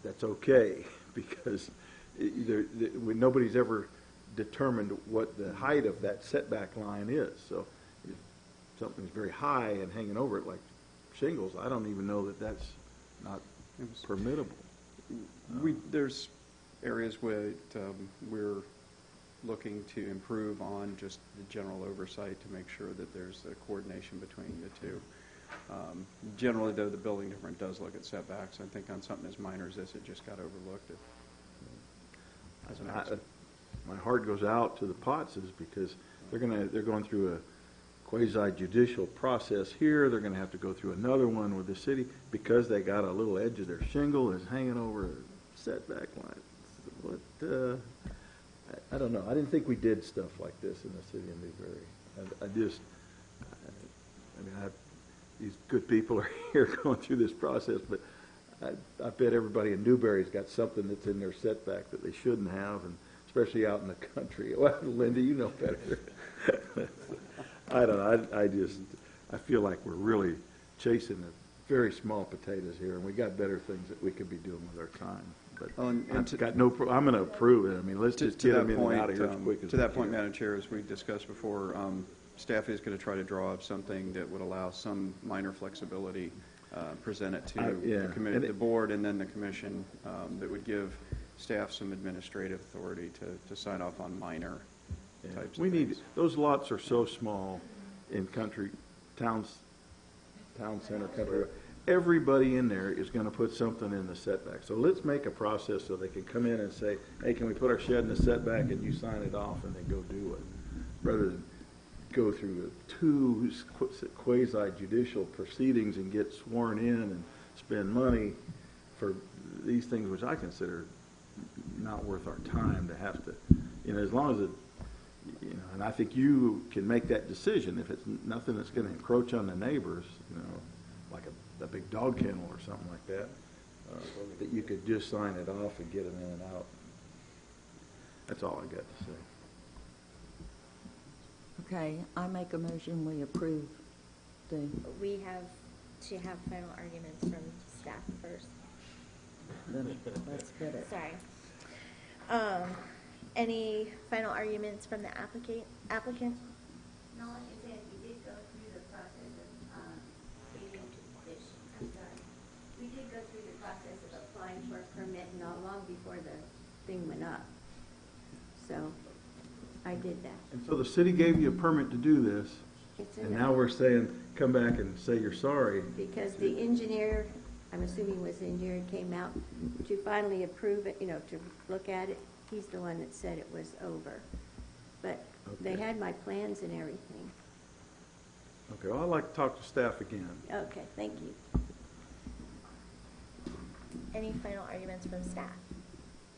[SPEAKER 9] that's okay, because nobody's ever determined what the height of that setback line is. So if something's very high and hanging over it like shingles, I don't even know that that's not permittable.
[SPEAKER 14] There's areas where we're looking to improve on just the general oversight to make sure that there's a coordination between the two. Generally, though, the building department does look at setbacks. I think on something as minor as this, it just got overlooked.
[SPEAKER 9] My heart goes out to the Pottses because they're going through a quasi-judicial process here. They're going to have to go through another one with the city because they got a little edge of their shingle is hanging over a setback line. What? I don't know. I didn't think we did stuff like this in the city of Newberry. These good people are here going through this process, but I bet everybody in Newberry's got something that's in their setback that they shouldn't have, and especially out in the country. Well, Linda, you know better. I don't know. I feel like we're really chasing the very small potatoes here, and we got better things that we could be doing with our time. But
[SPEAKER 14] Well, and
[SPEAKER 9] I've
[SPEAKER 14] to-
[SPEAKER 9] got no, I'm gonna approve it. I mean, let's just
[SPEAKER 14] To
[SPEAKER 9] get
[SPEAKER 14] that
[SPEAKER 9] them in and
[SPEAKER 14] point,
[SPEAKER 9] out of here as quick as
[SPEAKER 14] to
[SPEAKER 9] we
[SPEAKER 14] that point,
[SPEAKER 9] can.
[SPEAKER 14] Madam Chair, as we discussed before, staff is going to try to draw up something that would allow some minor flexibility, present it to
[SPEAKER 9] yeah. And
[SPEAKER 14] the board and then the commission, that would give staff some administrative authority to sign off on minor
[SPEAKER 9] Yeah.
[SPEAKER 14] types
[SPEAKER 9] We
[SPEAKER 14] of
[SPEAKER 9] need,
[SPEAKER 14] things.
[SPEAKER 9] those lots are so small in country, towns, town center, country. Everybody in there is gonna put something in the setback. So let's make a process so they can come in and say, hey, can we put our shed in the setback, and you sign it off and then go do it. Rather than go through two quasi judicial proceedings and get sworn in and spend money for these things, which I consider not worth our time to have to, as long as it, and I think you can make that decision. If it's nothing that's gonna encroach on the neighbors, like a big dog kennel or something like that, that you could just sign it off and get them in and out. That's all I got to say.
[SPEAKER 6] Okay, I make a motion, we approve the,
[SPEAKER 1] We have to have final arguments from staff first.
[SPEAKER 6] let's get it.
[SPEAKER 1] Sorry. Any final arguments from the applicant?
[SPEAKER 11] No, it says we did go through the process of, getting this, I'm sorry. We did go through the process of applying for a permit not long before the
[SPEAKER 12] Thing went up. So I did that.
[SPEAKER 9] And so the city gave you a permit to do this,
[SPEAKER 12] It's in
[SPEAKER 9] and
[SPEAKER 12] there.
[SPEAKER 9] now we're saying, come back and say you're sorry.
[SPEAKER 12] Because the engineer, I'm assuming was the engineer, came out to finally approve it, to look at it. He's the one that said it was over. But they
[SPEAKER 9] Okay.
[SPEAKER 12] had my plans and everything.
[SPEAKER 9] Okay, well, I'd like to talk to staff again.
[SPEAKER 12] Okay, thank you.
[SPEAKER 1] Any final arguments from staff?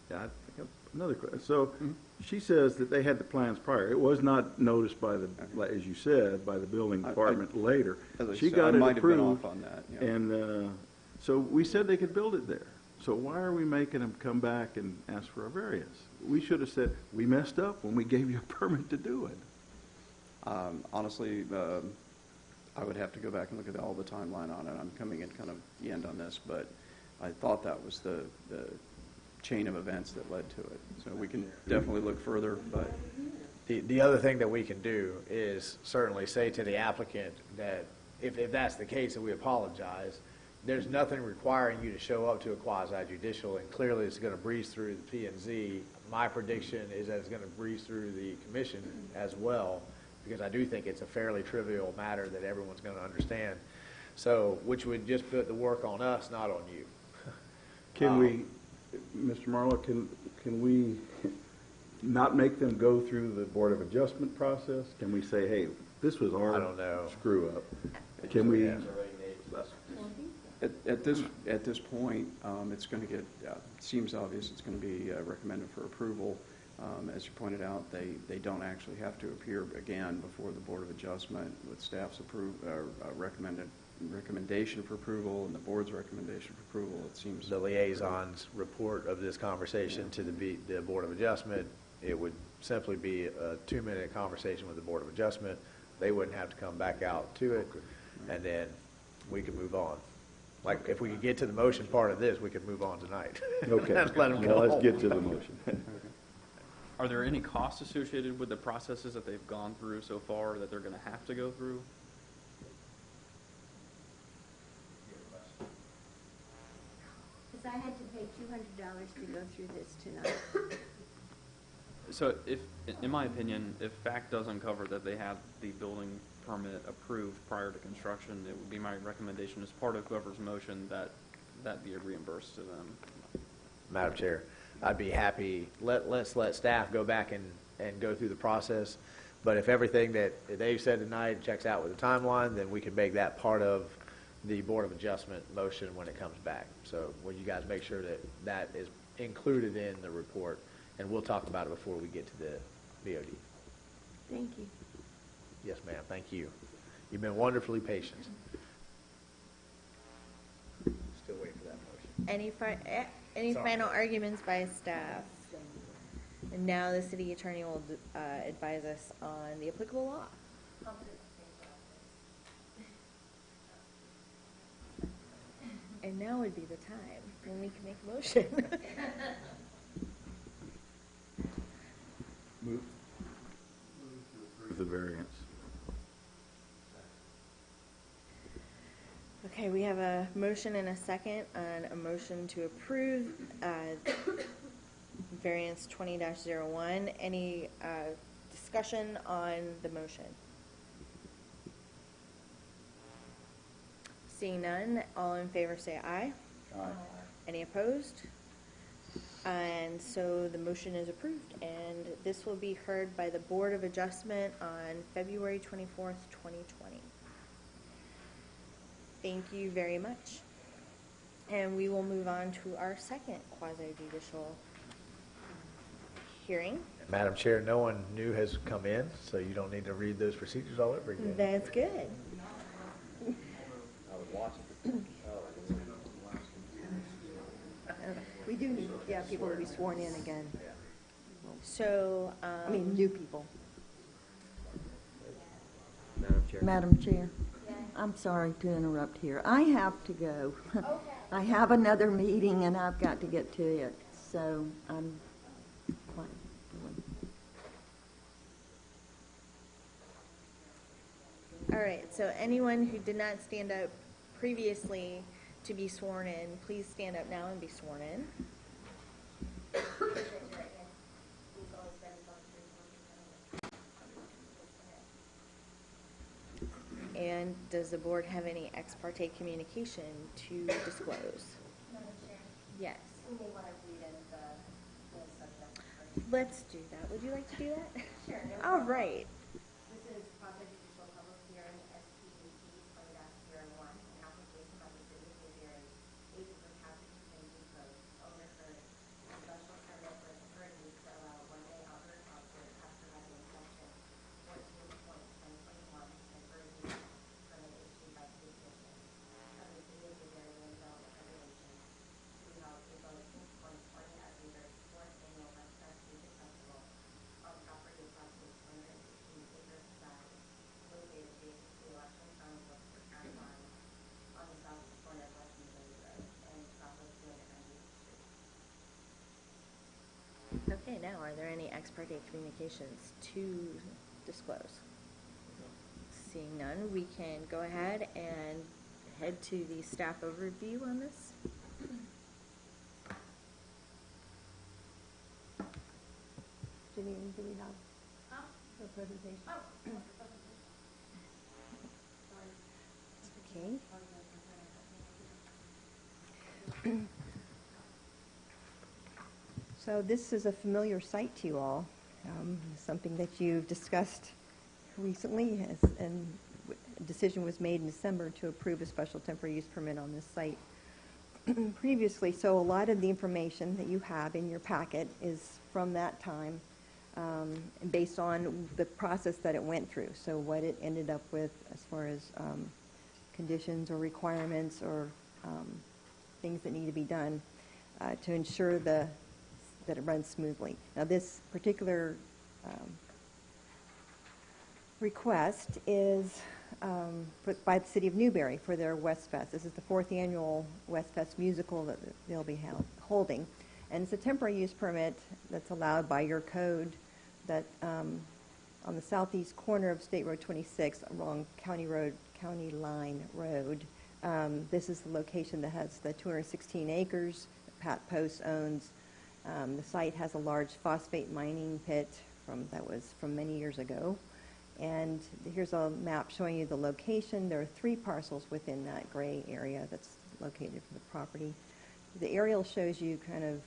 [SPEAKER 9] Yeah, I think another question. So she says that they had the plans prior. It was not noticed by the, as you said, by the building department later.
[SPEAKER 14] As I
[SPEAKER 9] She
[SPEAKER 14] said,
[SPEAKER 9] got
[SPEAKER 14] I
[SPEAKER 9] it
[SPEAKER 14] might have been
[SPEAKER 9] approved.
[SPEAKER 14] off on that, yeah.
[SPEAKER 9] And so we said they could build it there. So why are we making them come back and ask for a variance? We should have said, we messed up when we gave you a permit to do it.
[SPEAKER 14] Honestly, I would have to go back and look at all the timeline on it. I'm coming in kind of the end on this, but I thought that was the chain of events that led to it. So we can definitely look further, but
[SPEAKER 2] The other thing that we can do is certainly say to the applicant that if that's the case, and we apologize, there's nothing requiring you to show up to a quasi judicial, and clearly it's going to breeze through the P and Z. My prediction is that it's going to breeze through the commission as well, because I do think it's a fairly trivial matter that everyone's going to understand. So, which would just put the work on us, not on you.
[SPEAKER 9] Can we, Mr. Marlowe, can we not make them go through the Board of Adjustment process? Can we say, hey, this was
[SPEAKER 2] I
[SPEAKER 9] our
[SPEAKER 2] don't know.
[SPEAKER 9] screw up? Can we?
[SPEAKER 2] Yeah.
[SPEAKER 14] at this point, it's going to get, seems obvious it's going to be recommended for approval. As you pointed out, they don't actually have to appear again before the Board of Adjustment with staff's recommendation for approval and the board's recommendation for approval. It seems
[SPEAKER 2] The liaison's report of this conversation to the Board of Adjustment, it would simply be a 2-minute conversation with the Board of Adjustment. They wouldn't have to come back out to it, and then we could move on. Like, if we could get to the motion part of this, we could move on tonight.
[SPEAKER 9] Okay.
[SPEAKER 2] Let them
[SPEAKER 9] Well,
[SPEAKER 2] go
[SPEAKER 9] let's
[SPEAKER 2] home.
[SPEAKER 9] get to the motion.
[SPEAKER 13] Are there any costs associated with the processes that they've gone through so far that they're going to have to go through?
[SPEAKER 12] Because I had to pay $200 to go through this tonight.
[SPEAKER 13] So if, in my opinion, if fact does uncover that they had the building permit approved prior to construction, it would be my recommendation as part of whoever's motion that that be reimbursed to them.
[SPEAKER 2] Madam Chair, I'd be happy, let's let staff go back and go through the process. But if everything that they've said tonight checks out with the timeline, then we can make that part of the Board of Adjustment motion when it comes back. So will you guys make sure that that is included in the report? And we'll talk about it before we get to the BOD.
[SPEAKER 12] Thank you.
[SPEAKER 2] Yes, ma'am, thank you. You've been wonderfully patient. Still waiting for that motion.
[SPEAKER 1] Any
[SPEAKER 2] Sorry.
[SPEAKER 1] final arguments by staff? And now the city attorney will advise us on the applicable law. And now would be the time when we can make a motion.
[SPEAKER 9] Move. The variance.
[SPEAKER 1] Okay, we have a motion and a second on a motion to approve variance 20-01. Any discussion on the motion? Seeing none, all in favor say aye.
[SPEAKER 9] Aye.
[SPEAKER 1] Any opposed? And so the motion is approved, and this will be heard by the Board of Adjustment on February 24th, 2020. Thank you very much. And we will move on to our second quasi-judicial hearing.
[SPEAKER 2] Madam Chair, no one new has come in, so you don't need to read those procedures all over again.
[SPEAKER 1] That's good.
[SPEAKER 5] We do need, people to be sworn in again.
[SPEAKER 1] So,
[SPEAKER 5] I mean, new people.
[SPEAKER 10] Madam Chair.
[SPEAKER 6] Madam Chair, I'm sorry to interrupt here. I have to go. I have another meeting and I've got to get to it, so I'm quite.
[SPEAKER 1] all right, so anyone who did not stand up previously to be sworn in, please stand up now and be sworn in. And does the board have any ex parte communication to disclose?
[SPEAKER 11] Madam Chair,
[SPEAKER 1] Yes.
[SPEAKER 11] we may want to read in the subject first.
[SPEAKER 1] Let's do that. Would you like to do that?
[SPEAKER 11] Sure. No
[SPEAKER 1] All
[SPEAKER 11] problem.
[SPEAKER 1] right.
[SPEAKER 11] This is quasi-judicial public hearing, SPDC 20-01, an application by the City of Newberry, agent for Castle Community Code, owner for a special permit for a temporary use to allow one-day outdoor concert after having section 14.1021 and for a use permit issued by City Commission of the City of Newberry Land Development Regulations to be held April 18, 2020 at Newberry's fourth annual West Fest Music Festival on property approximately 216 acres of size, located adjacent to the election county Wilkesburg County line on the south corner of West Missouri Road and south of 298th Street.
[SPEAKER 1] Okay, now, are there any ex parte communications to disclose? Seeing none, we can go ahead and head to the staff overview on this.
[SPEAKER 5] Janine, do we have a presentation? Okay. So this is a familiar site to you all, something that you've discussed recently, and a decision was made in December to approve a special temporary use permit on this site previously. So a lot of the information that you have in your packet is from that time, based on the process that it went through. So what it ended up with as far as conditions or requirements or things that need to be done to ensure that it runs smoothly. Now this particular request is by the City of Newberry for their West Fest. This is the 4th annual West Fest musical that they'll be holding. And it's a temporary use permit that's allowed by your code that on the southeast corner of State Road 26 along County Line Road. This is the location that has the 216 acres that Pat Post owns. The site has a large phosphate mining pit that was from many years ago. And here's a map showing you the location. There are 3 parcels within that gray area that's located for the property. The aerial shows you kind of,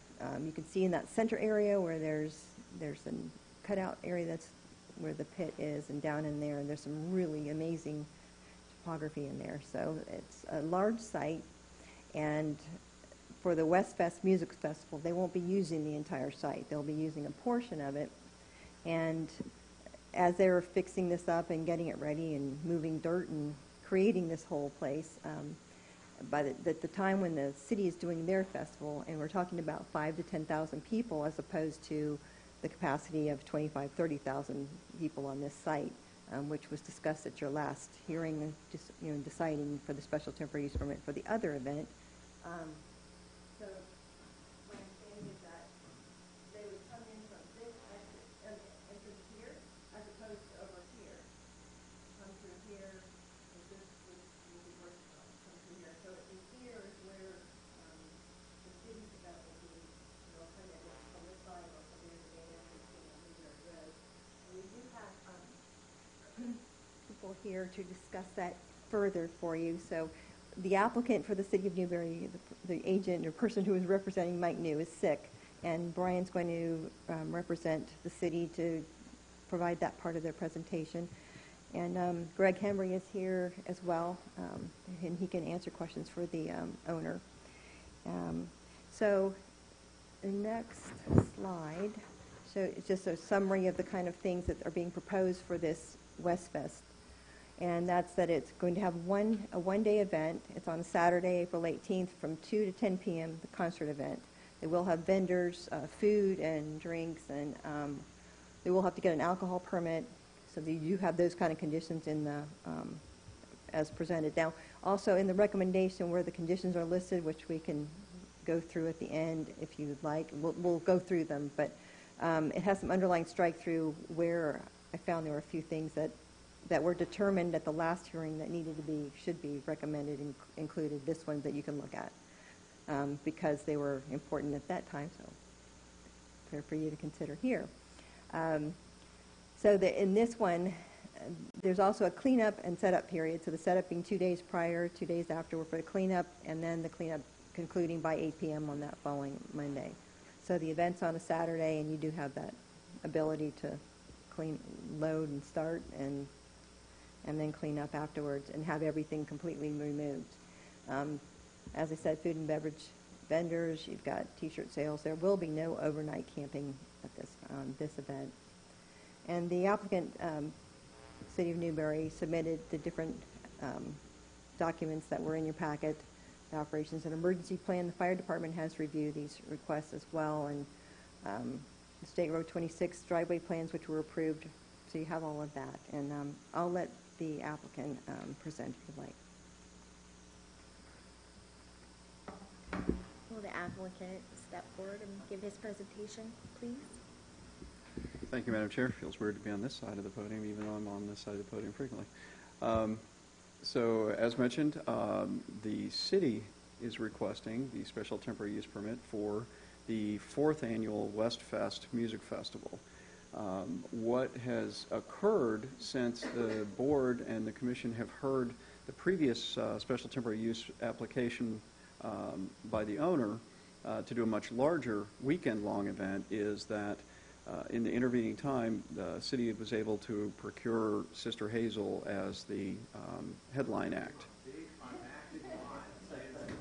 [SPEAKER 5] you can see in that center area where there's a cutout area that's where the pit is, and down in there, and there's some really amazing topography in there. So it's a large site, and for the West Fest Music Festival, they won't be using the entire site. They'll be using a portion of it. And as they were fixing this up and getting it ready and moving dirt and creating this whole place, by the time when the city is doing their festival, and we're talking about 5,000 to 10,000 people as opposed to the capacity of 25,000, 30,000 people on this site, which was discussed at your last hearing, just deciding for the special temporary use permit for the other event.
[SPEAKER 6] So what I'm saying is that they would come in from this exit, entrance here, as opposed to over here. Come through here, and this will be working on, come through here. So in here is where the city's event will be, come in from this side or from there to the main entrance to Newberry Road. And we do have
[SPEAKER 5] people here to discuss that further for you. So the applicant for the city of Newberry, the agent or person who is representing Mike New is sick, and Brian's going to represent the city to provide that part of their presentation. And Greg Henry is here as well, and he can answer questions for the owner. So the next slide, so it's just a summary of the kind of things that are being proposed for this Westfest. And that's that it's going to have a one-day event. It's on Saturday, April 18th from 2 to 10 p.m., the concert event. They will have vendors, food and drinks, and they will have to get an alcohol permit. So you do have those kind of conditions in the as presented. Now, also in the recommendation where the conditions are listed, which we can go through at the end if you would like. We'll go through them, but it has some underlying strike-through where I found there were a few things that were determined at the last hearing that should be recommended and included. This one that you can look at because they were important at that time, so they're for you to consider here. So in this one, there's also a cleanup and setup period. So the setup being 2 days prior, 2 days after for the cleanup, and then the cleanup concluding by 8 p.m. on that following Monday. So the event's on a Saturday, and you do have that ability to load and start and then clean up afterwards and have everything completely removed. As I said, food and beverage vendors, you've got T-shirt sales. There will be no overnight camping at this event. And the applicant, City of Newberry, submitted the different documents that were in your packet, the operations and emergency plan. The fire department has reviewed these requests as well, and the State Road 26 driveway plans, which were approved. So you have all of that. And I'll let the applicant present if you'd like.
[SPEAKER 1] Will the applicant step forward and give his presentation, please?
[SPEAKER 14] Thank you, Madam Chair. It feels weird to be on this side of the podium, even though I'm on this side of the podium frequently. So, as mentioned, the city is requesting the special temporary use permit for the 4th annual Westfest Music Festival. What has occurred since the board and the commission have heard the previous special temporary use application by the owner to do a much larger weekend-long event is that in the intervening time, the city was able to procure Sister Hazel as the headline act.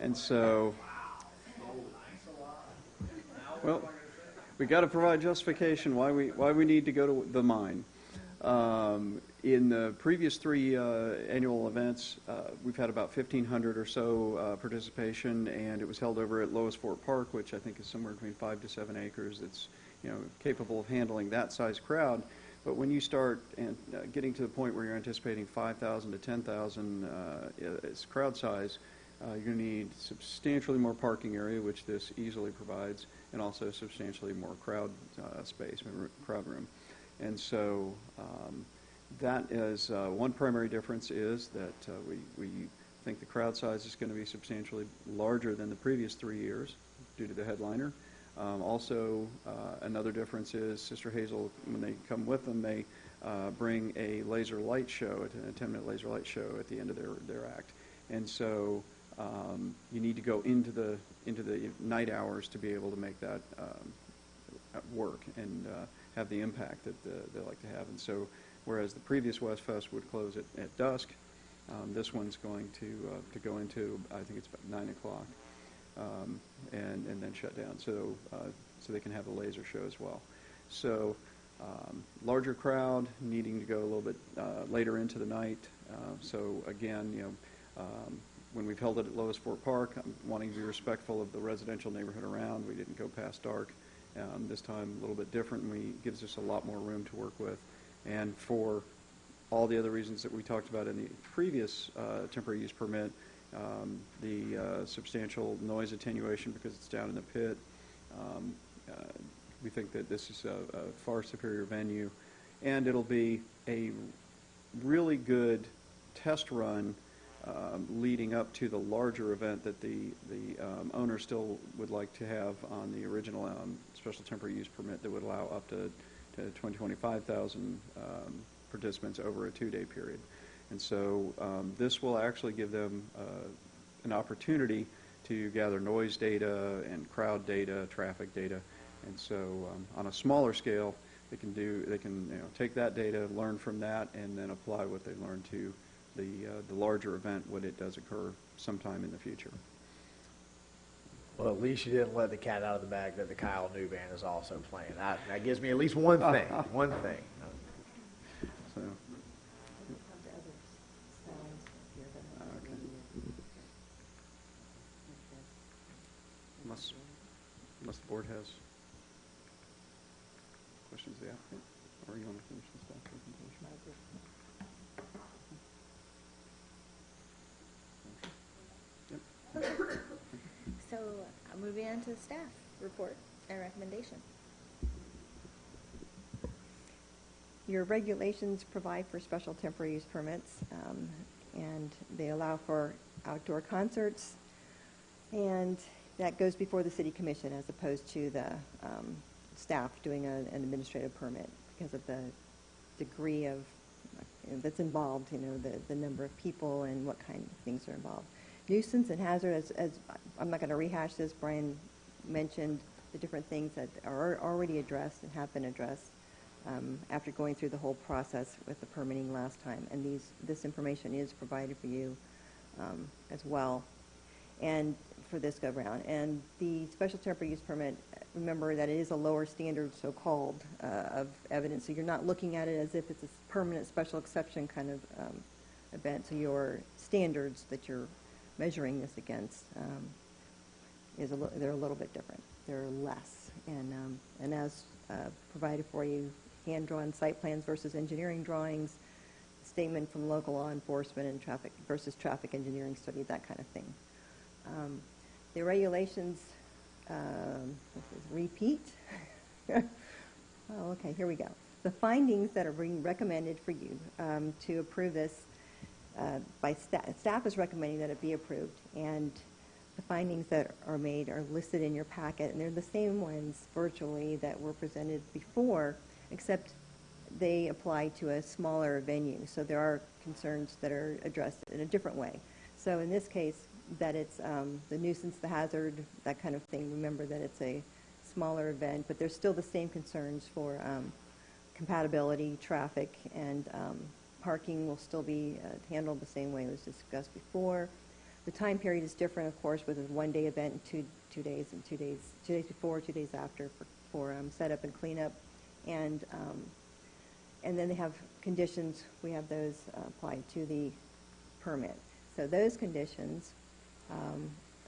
[SPEAKER 14] And so, well, we got to provide justification why we need to go to the mine. In the previous 3 annual events, we've had about 1,500 or so participation, and it was held over at Lois Fort Park, which I think is somewhere between 5 to 7 acres. It's capable of handling that size crowd. But when you start getting to the point where you're anticipating 5,000 to 10,000 as crowd size, you're going to need substantially more parking area, which this easily provides, and also substantially more crowd space, crowd room. And so that is one primary difference is that we think the crowd size is going to be substantially larger than the previous 3 years due to the headliner. Also, another difference is Sister Hazel, when they come with them, they bring a laser light show, a 10-minute laser light show at the end of their act. And so you need to go into the night hours to be able to make that work and have the impact that they like to have. And so, whereas the previous Westfest would close at dusk, this one's going to go into, I think it's about 9 o'clock. And then shut down, so they can have a laser show as well. So larger crowd, needing to go a little bit later into the night. So again, when we've held it at Lois Fort Park, I'm wanting to be respectful of the residential neighborhood around. We didn't go past dark. This time a little bit different, and gives us a lot more room to work with. And for all the other reasons that we talked about in the previous temporary use permit, the substantial noise attenuation because it's down in the pit. We think that this is a far superior venue, and it'll be a really good test run leading up to the larger event that the owner still would like to have on the original special temporary use permit that would allow up to 25,000 participants over a 2-day period. And so this will actually give them an opportunity to gather noise data and crowd data, traffic data. And so on a smaller scale, they can take that data, learn from that, and then apply what they learned to the larger event when it does occur sometime in the future.
[SPEAKER 2] Well, at least you didn't let the cat out of the bag that the Kyle New Band is also playing. That gives me at least one thing. One thing.
[SPEAKER 14] So, unless the board has questions of the applicant, or you want to finish the staff presentation?
[SPEAKER 1] So moving on to the staff report and recommendation.
[SPEAKER 5] Your regulations provide for special temporary use permits, and they allow for outdoor concerts, and that goes before the city commission as opposed to the staff doing an administrative permit because of the degree of that's involved, the number of people and what kind of things are involved. Nuisance and hazard, as I'm not going to rehash this, Brian mentioned the different things that are already addressed and have been addressed after going through the whole process with the permitting last time. And this information is provided for you as well, and for this go-round. And the special temporary use permit, remember that it is a lower standard, so-called, of evidence. So you're not looking at it as if it's a permanent special exception kind of event. So your standards that you're measuring this against they're a little bit different. They're less, and as provided for you, hand-drawn site plans versus engineering drawings, statement from local law enforcement, and traffic versus traffic engineering study, that kind of thing. The regulations repeat. Oh, okay, here we go. The findings that are being recommended for you to approve this by staff is recommending that it be approved, and the findings that are made are listed in your packet, and they're the same ones virtually that were presented before, except they apply to a smaller venue. So there are concerns that are addressed in a different way. So in this case, that it's the nuisance, the hazard, that kind of thing. Remember that it's a smaller event, but there's still the same concerns for compatibility, traffic, and parking will still be handled the same way it was discussed before. The time period is different, of course, with a one-day event and two days and 2 days before, 2 days after for setup and cleanup, and then they have conditions. We have those applied to the permit. So those conditions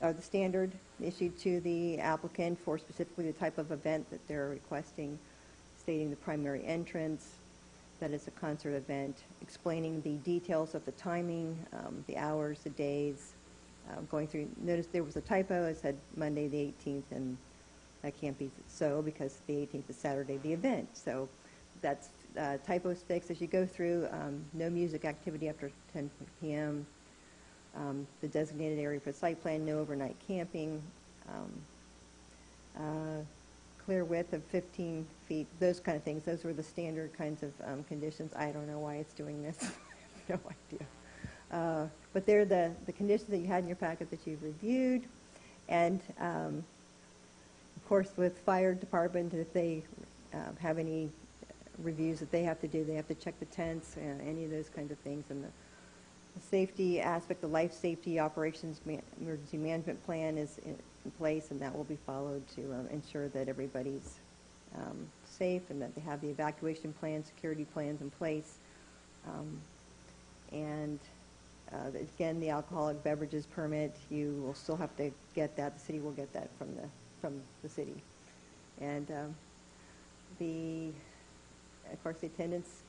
[SPEAKER 5] are the standard issued to the applicant for specifically the type of event that they're requesting, stating the primary entrance, that it's a concert event, explaining the details of the timing, the hours, the days, going through. Notice there was a typo. It said Monday the 18th, and that can't be so because the 18th is Saturday, the event. So that's typos fixed as you go through. No music activity after 10 p.m., the designated area for site plan, no overnight camping, clear width of 15 feet, those kind of things. Those were the standard kinds of conditions. I don't know why it's doing this. I have no idea. But they're the conditions that you had in your packet that you've reviewed. And, of course, with fire department, if they have any reviews that they have to do, they have to check the tents, any of those kinds of things. And the safety aspect, the life safety operations emergency management plan is in place, and that will be followed to ensure that everybody's safe and that they have the evacuation plan, security plans in place. And again, the alcoholic beverages permit, you will still have to get that. The city will get that from the city. And of course, the attendance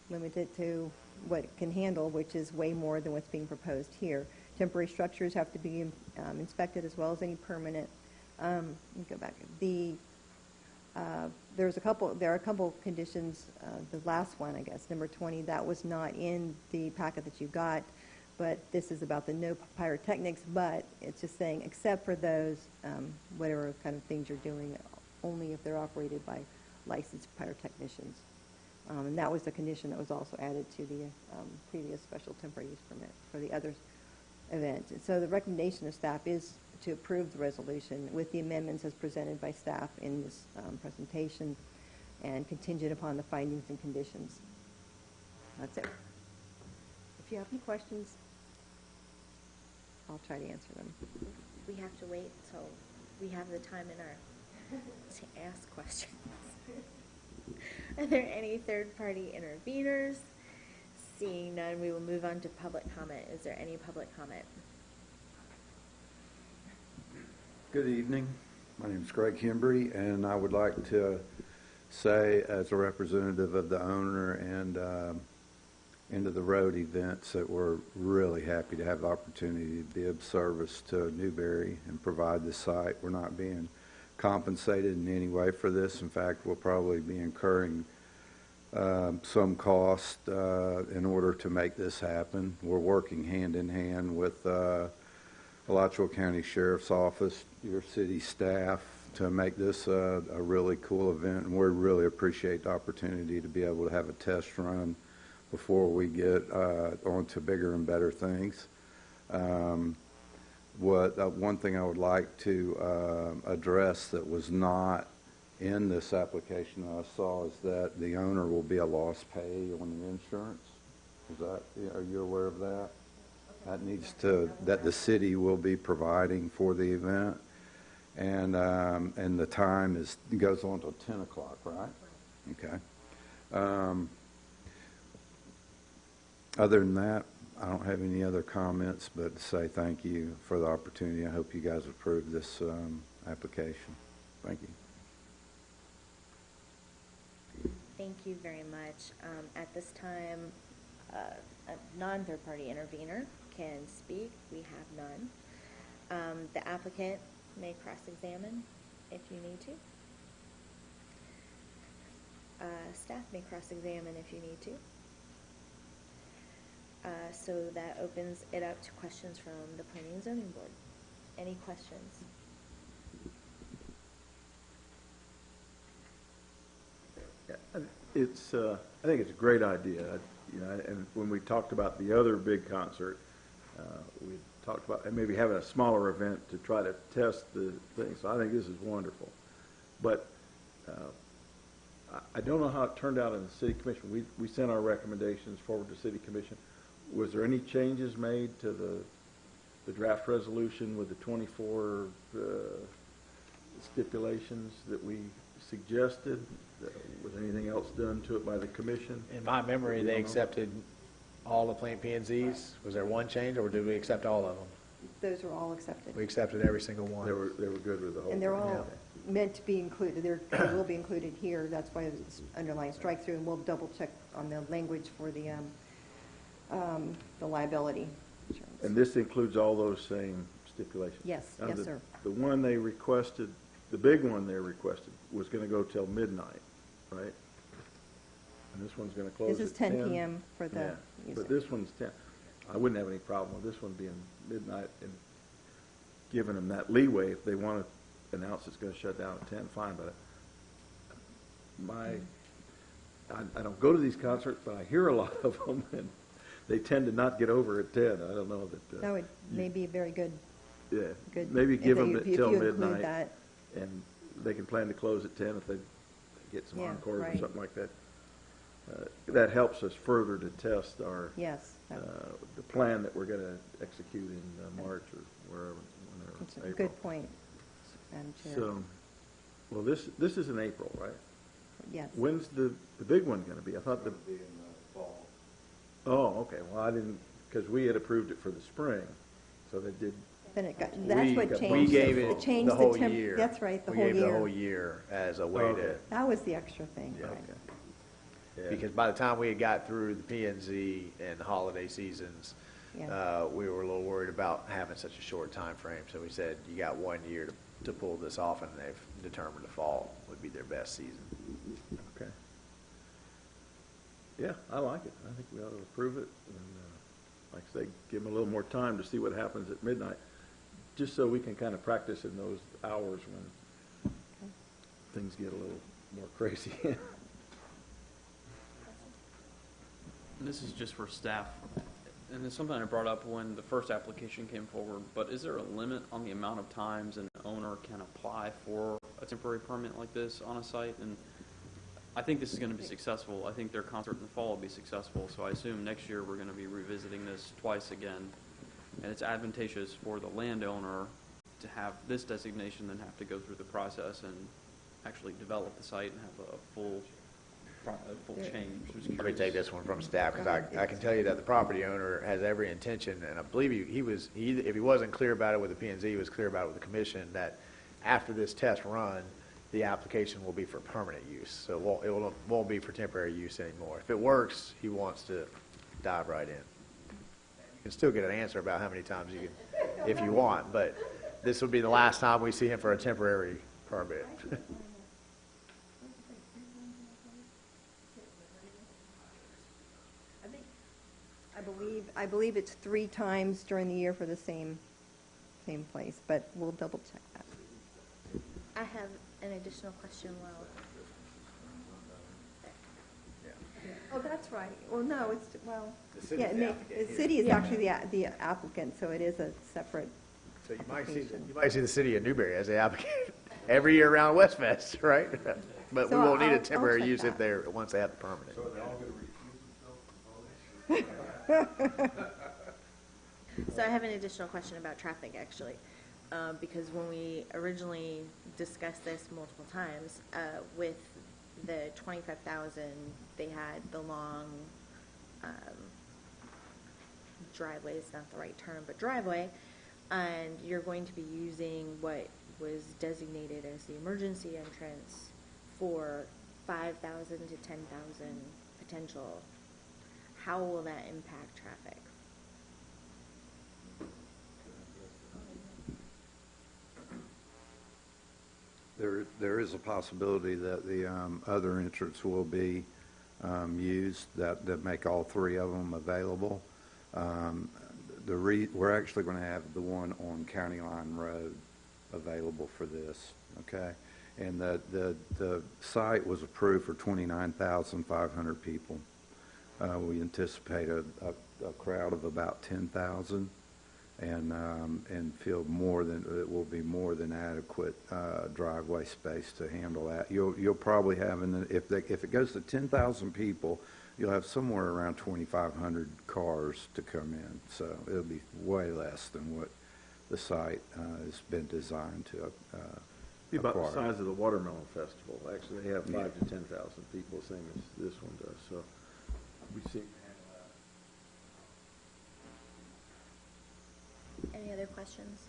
[SPEAKER 5] limited to what it can handle, which is way more than what's being proposed here. temporary structures have to be inspected as well as any permanent. Let me go back. There are a couple conditions, the last one, I guess, number 20, that was not in the packet that you got, but this is about the no pyrotechnics, but it's just saying, except for those, whatever kind of things you're doing, only if they're operated by licensed pyrotechnicians. And that was the condition that was also added to the previous special temporary use permit for the other event. And so the recommendation of staff is to approve the resolution with the amendments as presented by staff in this presentation and contingent upon the findings and conditions. That's it. If you have any questions, I'll try to answer them.
[SPEAKER 1] We have to wait till we have the time in our to ask questions. Are there any third-party interveners? Seeing none, we will move on to public comment. Is there any public comment?
[SPEAKER 3] Good evening. My name is Greg Hembry, and I would like to say, as a representative of the owner and End of the Road events, that we're really happy to have the opportunity to be of service to Newberry and provide the site. We're not being compensated in any way for this. In fact, we'll probably be incurring some cost in order to make this happen. We're working hand in hand with Alachua County Sheriff's Office, your city staff, to make this a really cool event, and we really appreciate the opportunity to be able to have a test run before we get on to bigger and better things. One thing I would like to address that was not in this application that I saw is that the owner will be a lost pay on the insurance. Are you aware of that? That the city will be providing for the event, and the time goes on till 10 o'clock, right? Okay. Other than that, I don't have any other comments, but to say thank you for the opportunity. I hope you guys approve this application. Thank you.
[SPEAKER 1] Thank you very much. At this time, a non-third-party intervener can speak. We have none. The applicant may cross-examine if you need to. Staff may cross-examine if you need to. So that opens it up to questions from the Planning and Zoning Board. Any questions?
[SPEAKER 9] It's, I think it's a great idea. And when we talked about the other big concert, we talked about maybe having a smaller event to try to test the thing. So I think this is wonderful. But I don't know how it turned out in the City Commission. We sent our recommendations forward to City Commission. Was there any changes made to the draft resolution with the 24 stipulations that we suggested? Was anything else done to it by the commission?
[SPEAKER 2] In my memory, they accepted all the plant P&Zs. Was there one change, or did we accept all of them?
[SPEAKER 5] Those are all accepted.
[SPEAKER 2] We accepted every single one.
[SPEAKER 9] They were good with the whole thing.
[SPEAKER 5] And they're all meant to be included. They will be included here. That's why it's underlined strike through, and we'll double check on the language for the liability insurance.
[SPEAKER 9] And this includes all those same stipulations?
[SPEAKER 5] Yes,
[SPEAKER 9] Now,
[SPEAKER 5] yes, sir.
[SPEAKER 9] The one they requested, the big one they requested, was going to go till midnight, right? And this one's going to close
[SPEAKER 5] This is
[SPEAKER 9] at 10?
[SPEAKER 5] 10 p.m. for the
[SPEAKER 9] Yeah,
[SPEAKER 5] music.
[SPEAKER 9] but this one's 10. I wouldn't have any problem with this one being midnight and giving them that leeway. If they want to announce it's going to shut down at 10, fine, but I don't go to these concerts, but I hear a lot of them, and they tend to not get over at 10. I don't know that.
[SPEAKER 5] That would may be very good.
[SPEAKER 9] Yeah,
[SPEAKER 5] Good.
[SPEAKER 9] maybe give them
[SPEAKER 5] If you
[SPEAKER 9] till
[SPEAKER 5] include
[SPEAKER 9] midnight,
[SPEAKER 5] that.
[SPEAKER 9] and they can plan to close at 10 if they get some
[SPEAKER 5] Yeah,
[SPEAKER 9] encores or
[SPEAKER 5] right.
[SPEAKER 9] something like that. That helps us further to test our,
[SPEAKER 5] Yes.
[SPEAKER 9] the plan that we're going to execute in March or wherever,
[SPEAKER 5] It's
[SPEAKER 9] whenever,
[SPEAKER 5] a
[SPEAKER 9] April.
[SPEAKER 5] good point, Madam Chair.
[SPEAKER 9] So, well, this is in April, right?
[SPEAKER 5] Yes.
[SPEAKER 9] When's the big one going to be? I thought the. Oh, okay. Well, I didn't, because we had approved it for the spring, so they did.
[SPEAKER 5] Then it got, that's what changed.
[SPEAKER 2] We gave it
[SPEAKER 5] changed
[SPEAKER 2] the whole
[SPEAKER 5] temp-
[SPEAKER 2] year.
[SPEAKER 5] That's right, the
[SPEAKER 2] We
[SPEAKER 5] whole
[SPEAKER 2] gave
[SPEAKER 5] year.
[SPEAKER 2] the whole year as a way to,
[SPEAKER 5] That was the extra thing,
[SPEAKER 2] Yeah.
[SPEAKER 5] right.
[SPEAKER 9] Yeah.
[SPEAKER 2] because by the time we had got through the P&Z and the holiday seasons,
[SPEAKER 5] Yeah.
[SPEAKER 2] we were a little worried about having such a short time frame. So we said, you got 1 year to pull this off, and they've determined the fall would be their best season.
[SPEAKER 9] Okay. Yeah, I like it. I think we ought to approve it, and, like I say, give them a little more time to see what happens at midnight, just so we can kind of practice in those hours when things get a little more crazy.
[SPEAKER 13] And this is just for staff, and it's something I brought up when the first application came forward, but is there a limit on the amount of times an owner can apply for a temporary permit like this on a site? And I think this is going to be successful. I think their concert in the fall will be successful, so I assume next year we're going to be revisiting this twice again. And it's advantageous for the landowner to have this designation than have to go through the process and actually develop the site and have a full change.
[SPEAKER 2] Let me take this one from staff, because I can tell you that the property owner has every intention, and I believe if he wasn't clear about it with the P&Z, he was clear about it with the commission, that after this test run, the application will be for permanent use. So it won't be for temporary use anymore. If it works, he wants to dive right in. You can still get an answer about how many times you can, if you want, but this will be the last time we see him for a temporary permit.
[SPEAKER 5] I believe it's 3 times during the year for the same place, but we'll double check that.
[SPEAKER 1] I have an additional question while.
[SPEAKER 5] Oh, that's right. Well, no, it's, well,
[SPEAKER 2] The city's
[SPEAKER 5] yeah,
[SPEAKER 2] the applicant
[SPEAKER 5] the
[SPEAKER 2] here.
[SPEAKER 5] city is actually the applicant, so it is a separate
[SPEAKER 2] So you might
[SPEAKER 5] application.
[SPEAKER 2] see the city of Newberry as the applicant every year around Westfest, right? But we
[SPEAKER 5] So
[SPEAKER 2] won't need a
[SPEAKER 5] I'll
[SPEAKER 2] temporary
[SPEAKER 5] check
[SPEAKER 2] use
[SPEAKER 5] that.
[SPEAKER 2] if they're, once they have the permanent.
[SPEAKER 1] So I have an additional question about traffic, actually, because when we originally discussed this multiple times, with the 25,000, they had the long driveway, is not the right term, but driveway, and you're going to be using what was designated as the emergency entrance for 5,000 to 10,000 potential. How will that impact traffic?
[SPEAKER 3] There is a possibility that the other entrance will be used, that make all 3 of them available. We're actually going to have the one on County Line Road available for this, okay? And the site was approved for 29,500 people. We anticipate a crowd of about 10,000, and feel it will be more than adequate driveway space to handle that. You'll probably have, if it goes to 10,000 people, you'll have somewhere around 2,500 cars to come in. So it'll be way less than what the site has been designed to
[SPEAKER 9] Be about the
[SPEAKER 3] acquire.
[SPEAKER 9] size of the Watermelon Festival. Actually, they have 5,000 to 10,000 people, same as this one does, so we see.
[SPEAKER 1] Any other questions?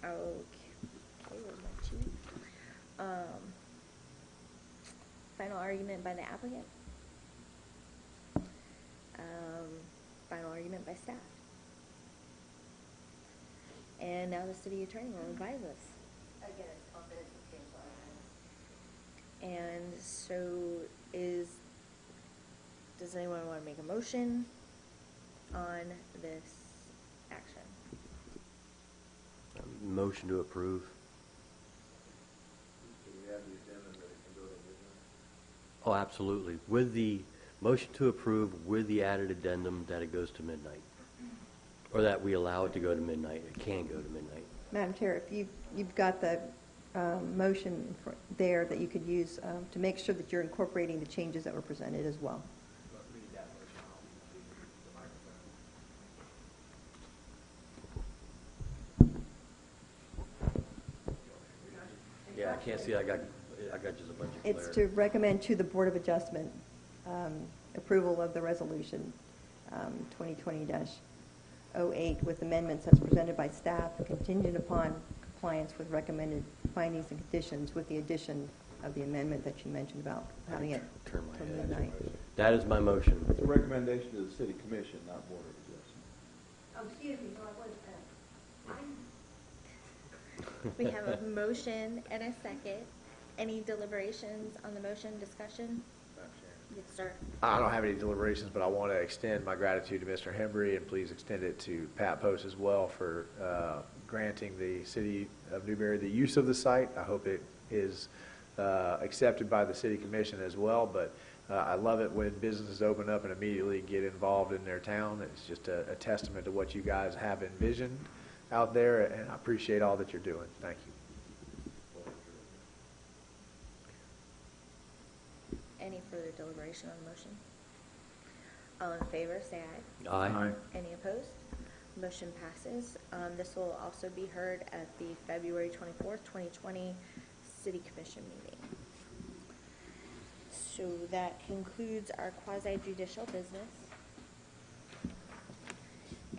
[SPEAKER 1] Okay, where's my sheet? Final argument by the applicant. Final argument by staff. And now the city attorney will advise us.
[SPEAKER 6] Again, it's confidential.
[SPEAKER 1] And so does anyone want to make a motion on this action?
[SPEAKER 10] Motion to approve. Oh, absolutely. With the motion to approve with the added addendum that it goes to midnight. Or that we allow it to go to midnight. It can go to midnight.
[SPEAKER 5] Madam Chair, if you've got the motion there that you could use to make sure that you're incorporating the changes that were presented as well.
[SPEAKER 10] Yeah, I can't see. I got just a bunch of glare.
[SPEAKER 5] It's to recommend to the Board of Adjustment approval of the resolution 2020-08 with amendments as presented by staff, contingent upon compliance with recommended findings and conditions, with the addition of the amendment that you mentioned about having it
[SPEAKER 10] Turn my
[SPEAKER 5] till
[SPEAKER 10] head.
[SPEAKER 5] midnight.
[SPEAKER 10] That is my motion.
[SPEAKER 9] It's a recommendation to the city commission, not board of adjustment.
[SPEAKER 12] Oh, excuse me, so I was,
[SPEAKER 1] We have a motion and a second. Any deliberations on the motion, discussion? You can start.
[SPEAKER 2] I don't have any deliberations, but I want to extend my gratitude to Mr. Hembry, and please extend it to Pat Post as well for granting the city of Newberry the use of the site. I hope it is accepted by the city commission as well, but I love it when businesses open up and immediately get involved in their town. It's just a testament to what you guys have envisioned out there, and I appreciate all that you're doing. Thank you.
[SPEAKER 1] Any further deliberation on the motion? All in favor, say aye.
[SPEAKER 10] Aye.
[SPEAKER 1] Any opposed? Motion passes. This will also be heard at the February 24th, 2020 City Commission meeting. So that concludes our quasi-judicial business.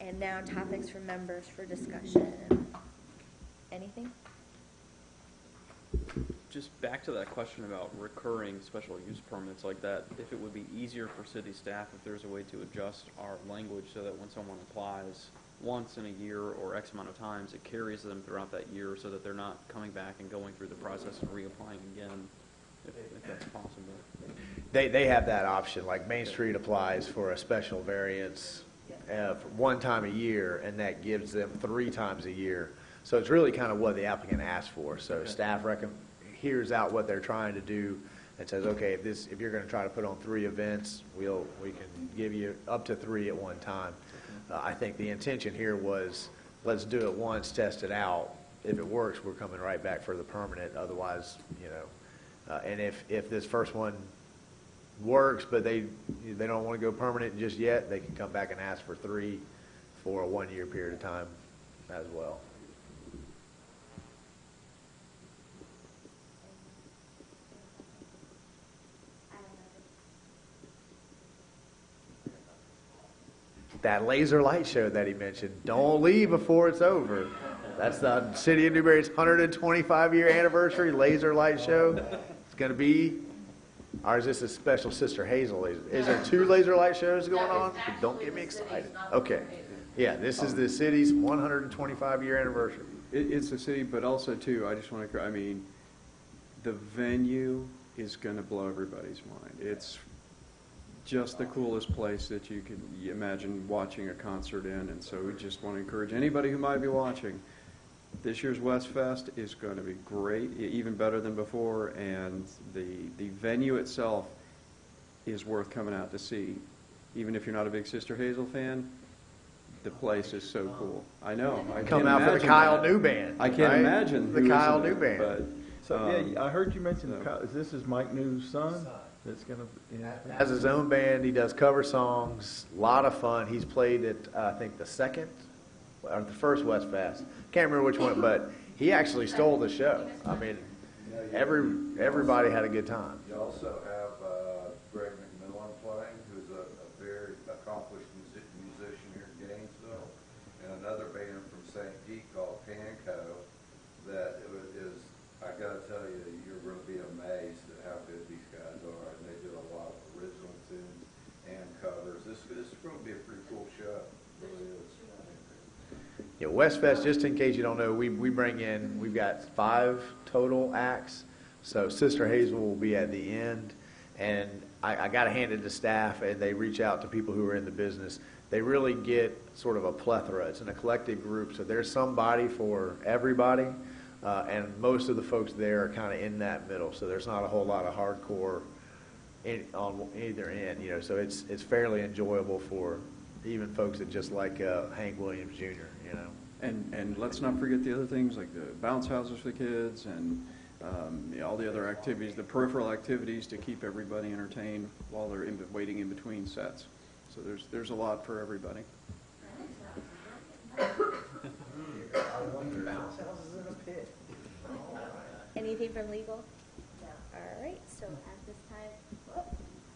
[SPEAKER 1] And now topics for members for discussion. Anything?
[SPEAKER 13] Just back to that question about recurring special use permits like that, if it would be easier for city staff if there's a way to adjust our language so that when someone applies once in a year or X amount of times, it carries them throughout that year so that they're not coming back and going through the process and reapplying again, if that's possible.
[SPEAKER 2] They have that option, like Main Street applies for a special variance for one time a year, and that gives them 3 times a year. So it's really kind of what the applicant asked for. So staff hears out what they're trying to do and says, okay, if you're going to try to put on 3 events, we can give you up to 3 at one time. I think the intention here was, let's do it once, test it out. If it works, we're coming right back for the permanent. Otherwise, and if this first one works, but they don't want to go permanent just yet, they can come back and ask for 3 for a 1-year period of time as well. That laser light show that he mentioned, don't leave before it's over. That's the City of Newberry's 125-year anniversary laser light show. It's going to be, or is this a special Sister Hazel? Is there 2 laser light shows going on? Don't get me excited. Okay. Yeah, this is the city's 125-year anniversary.
[SPEAKER 14] It's the city, but also too, I just want to, the venue is going to blow everybody's mind. It's just the coolest place that you could imagine watching a concert in, and so we just want to encourage anybody who might be watching. This year's West Fest is going to be great, even better than before, and the venue itself is worth coming out to see. Even if you're not a big Sister Hazel fan, the place is so cool. I know. I
[SPEAKER 2] Come out for the Kyle New Band.
[SPEAKER 14] I can't imagine
[SPEAKER 2] the Kyle New Band.
[SPEAKER 14] But,
[SPEAKER 9] So I heard you mention this is Mike New's son. That's going to
[SPEAKER 2] Has his own band. He does cover songs. A lot of fun. He's played at I think the second or the first West Fest. Can't remember which one, but he actually stole the show. I mean, everybody had a good time.
[SPEAKER 3] You also have Greg McMillan playing, who's a very accomplished musician here in Gainesville, and another band from St. Pete called Panco that is, I got to tell you, you're going to be amazed at how good these guys are, and they do a lot of original tunes and covers. This is going to be a pretty cool show. It really is.
[SPEAKER 2] Yeah, West Fest, just in case you don't know, we've got 5 total acts. So Sister Hazel will be at the end, and I got to hand it to staff, and they reach out to people who are in the business. They really get sort of a plethora. It's an eclectic group, so there's somebody for everybody, and most of the folks there are kind of in that middle. So there's not a whole lot of hardcore on either end, So it's fairly enjoyable for even folks that just like Hank Williams Jr.
[SPEAKER 14] And let's not forget the other things like the bounce houses for the kids and all the other activities, the peripheral activities to keep everybody entertained while they're waiting in between sets. So there's a lot for everybody.
[SPEAKER 1] Anything from legal? All right, so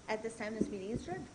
[SPEAKER 1] at this time, this meeting is adjourned.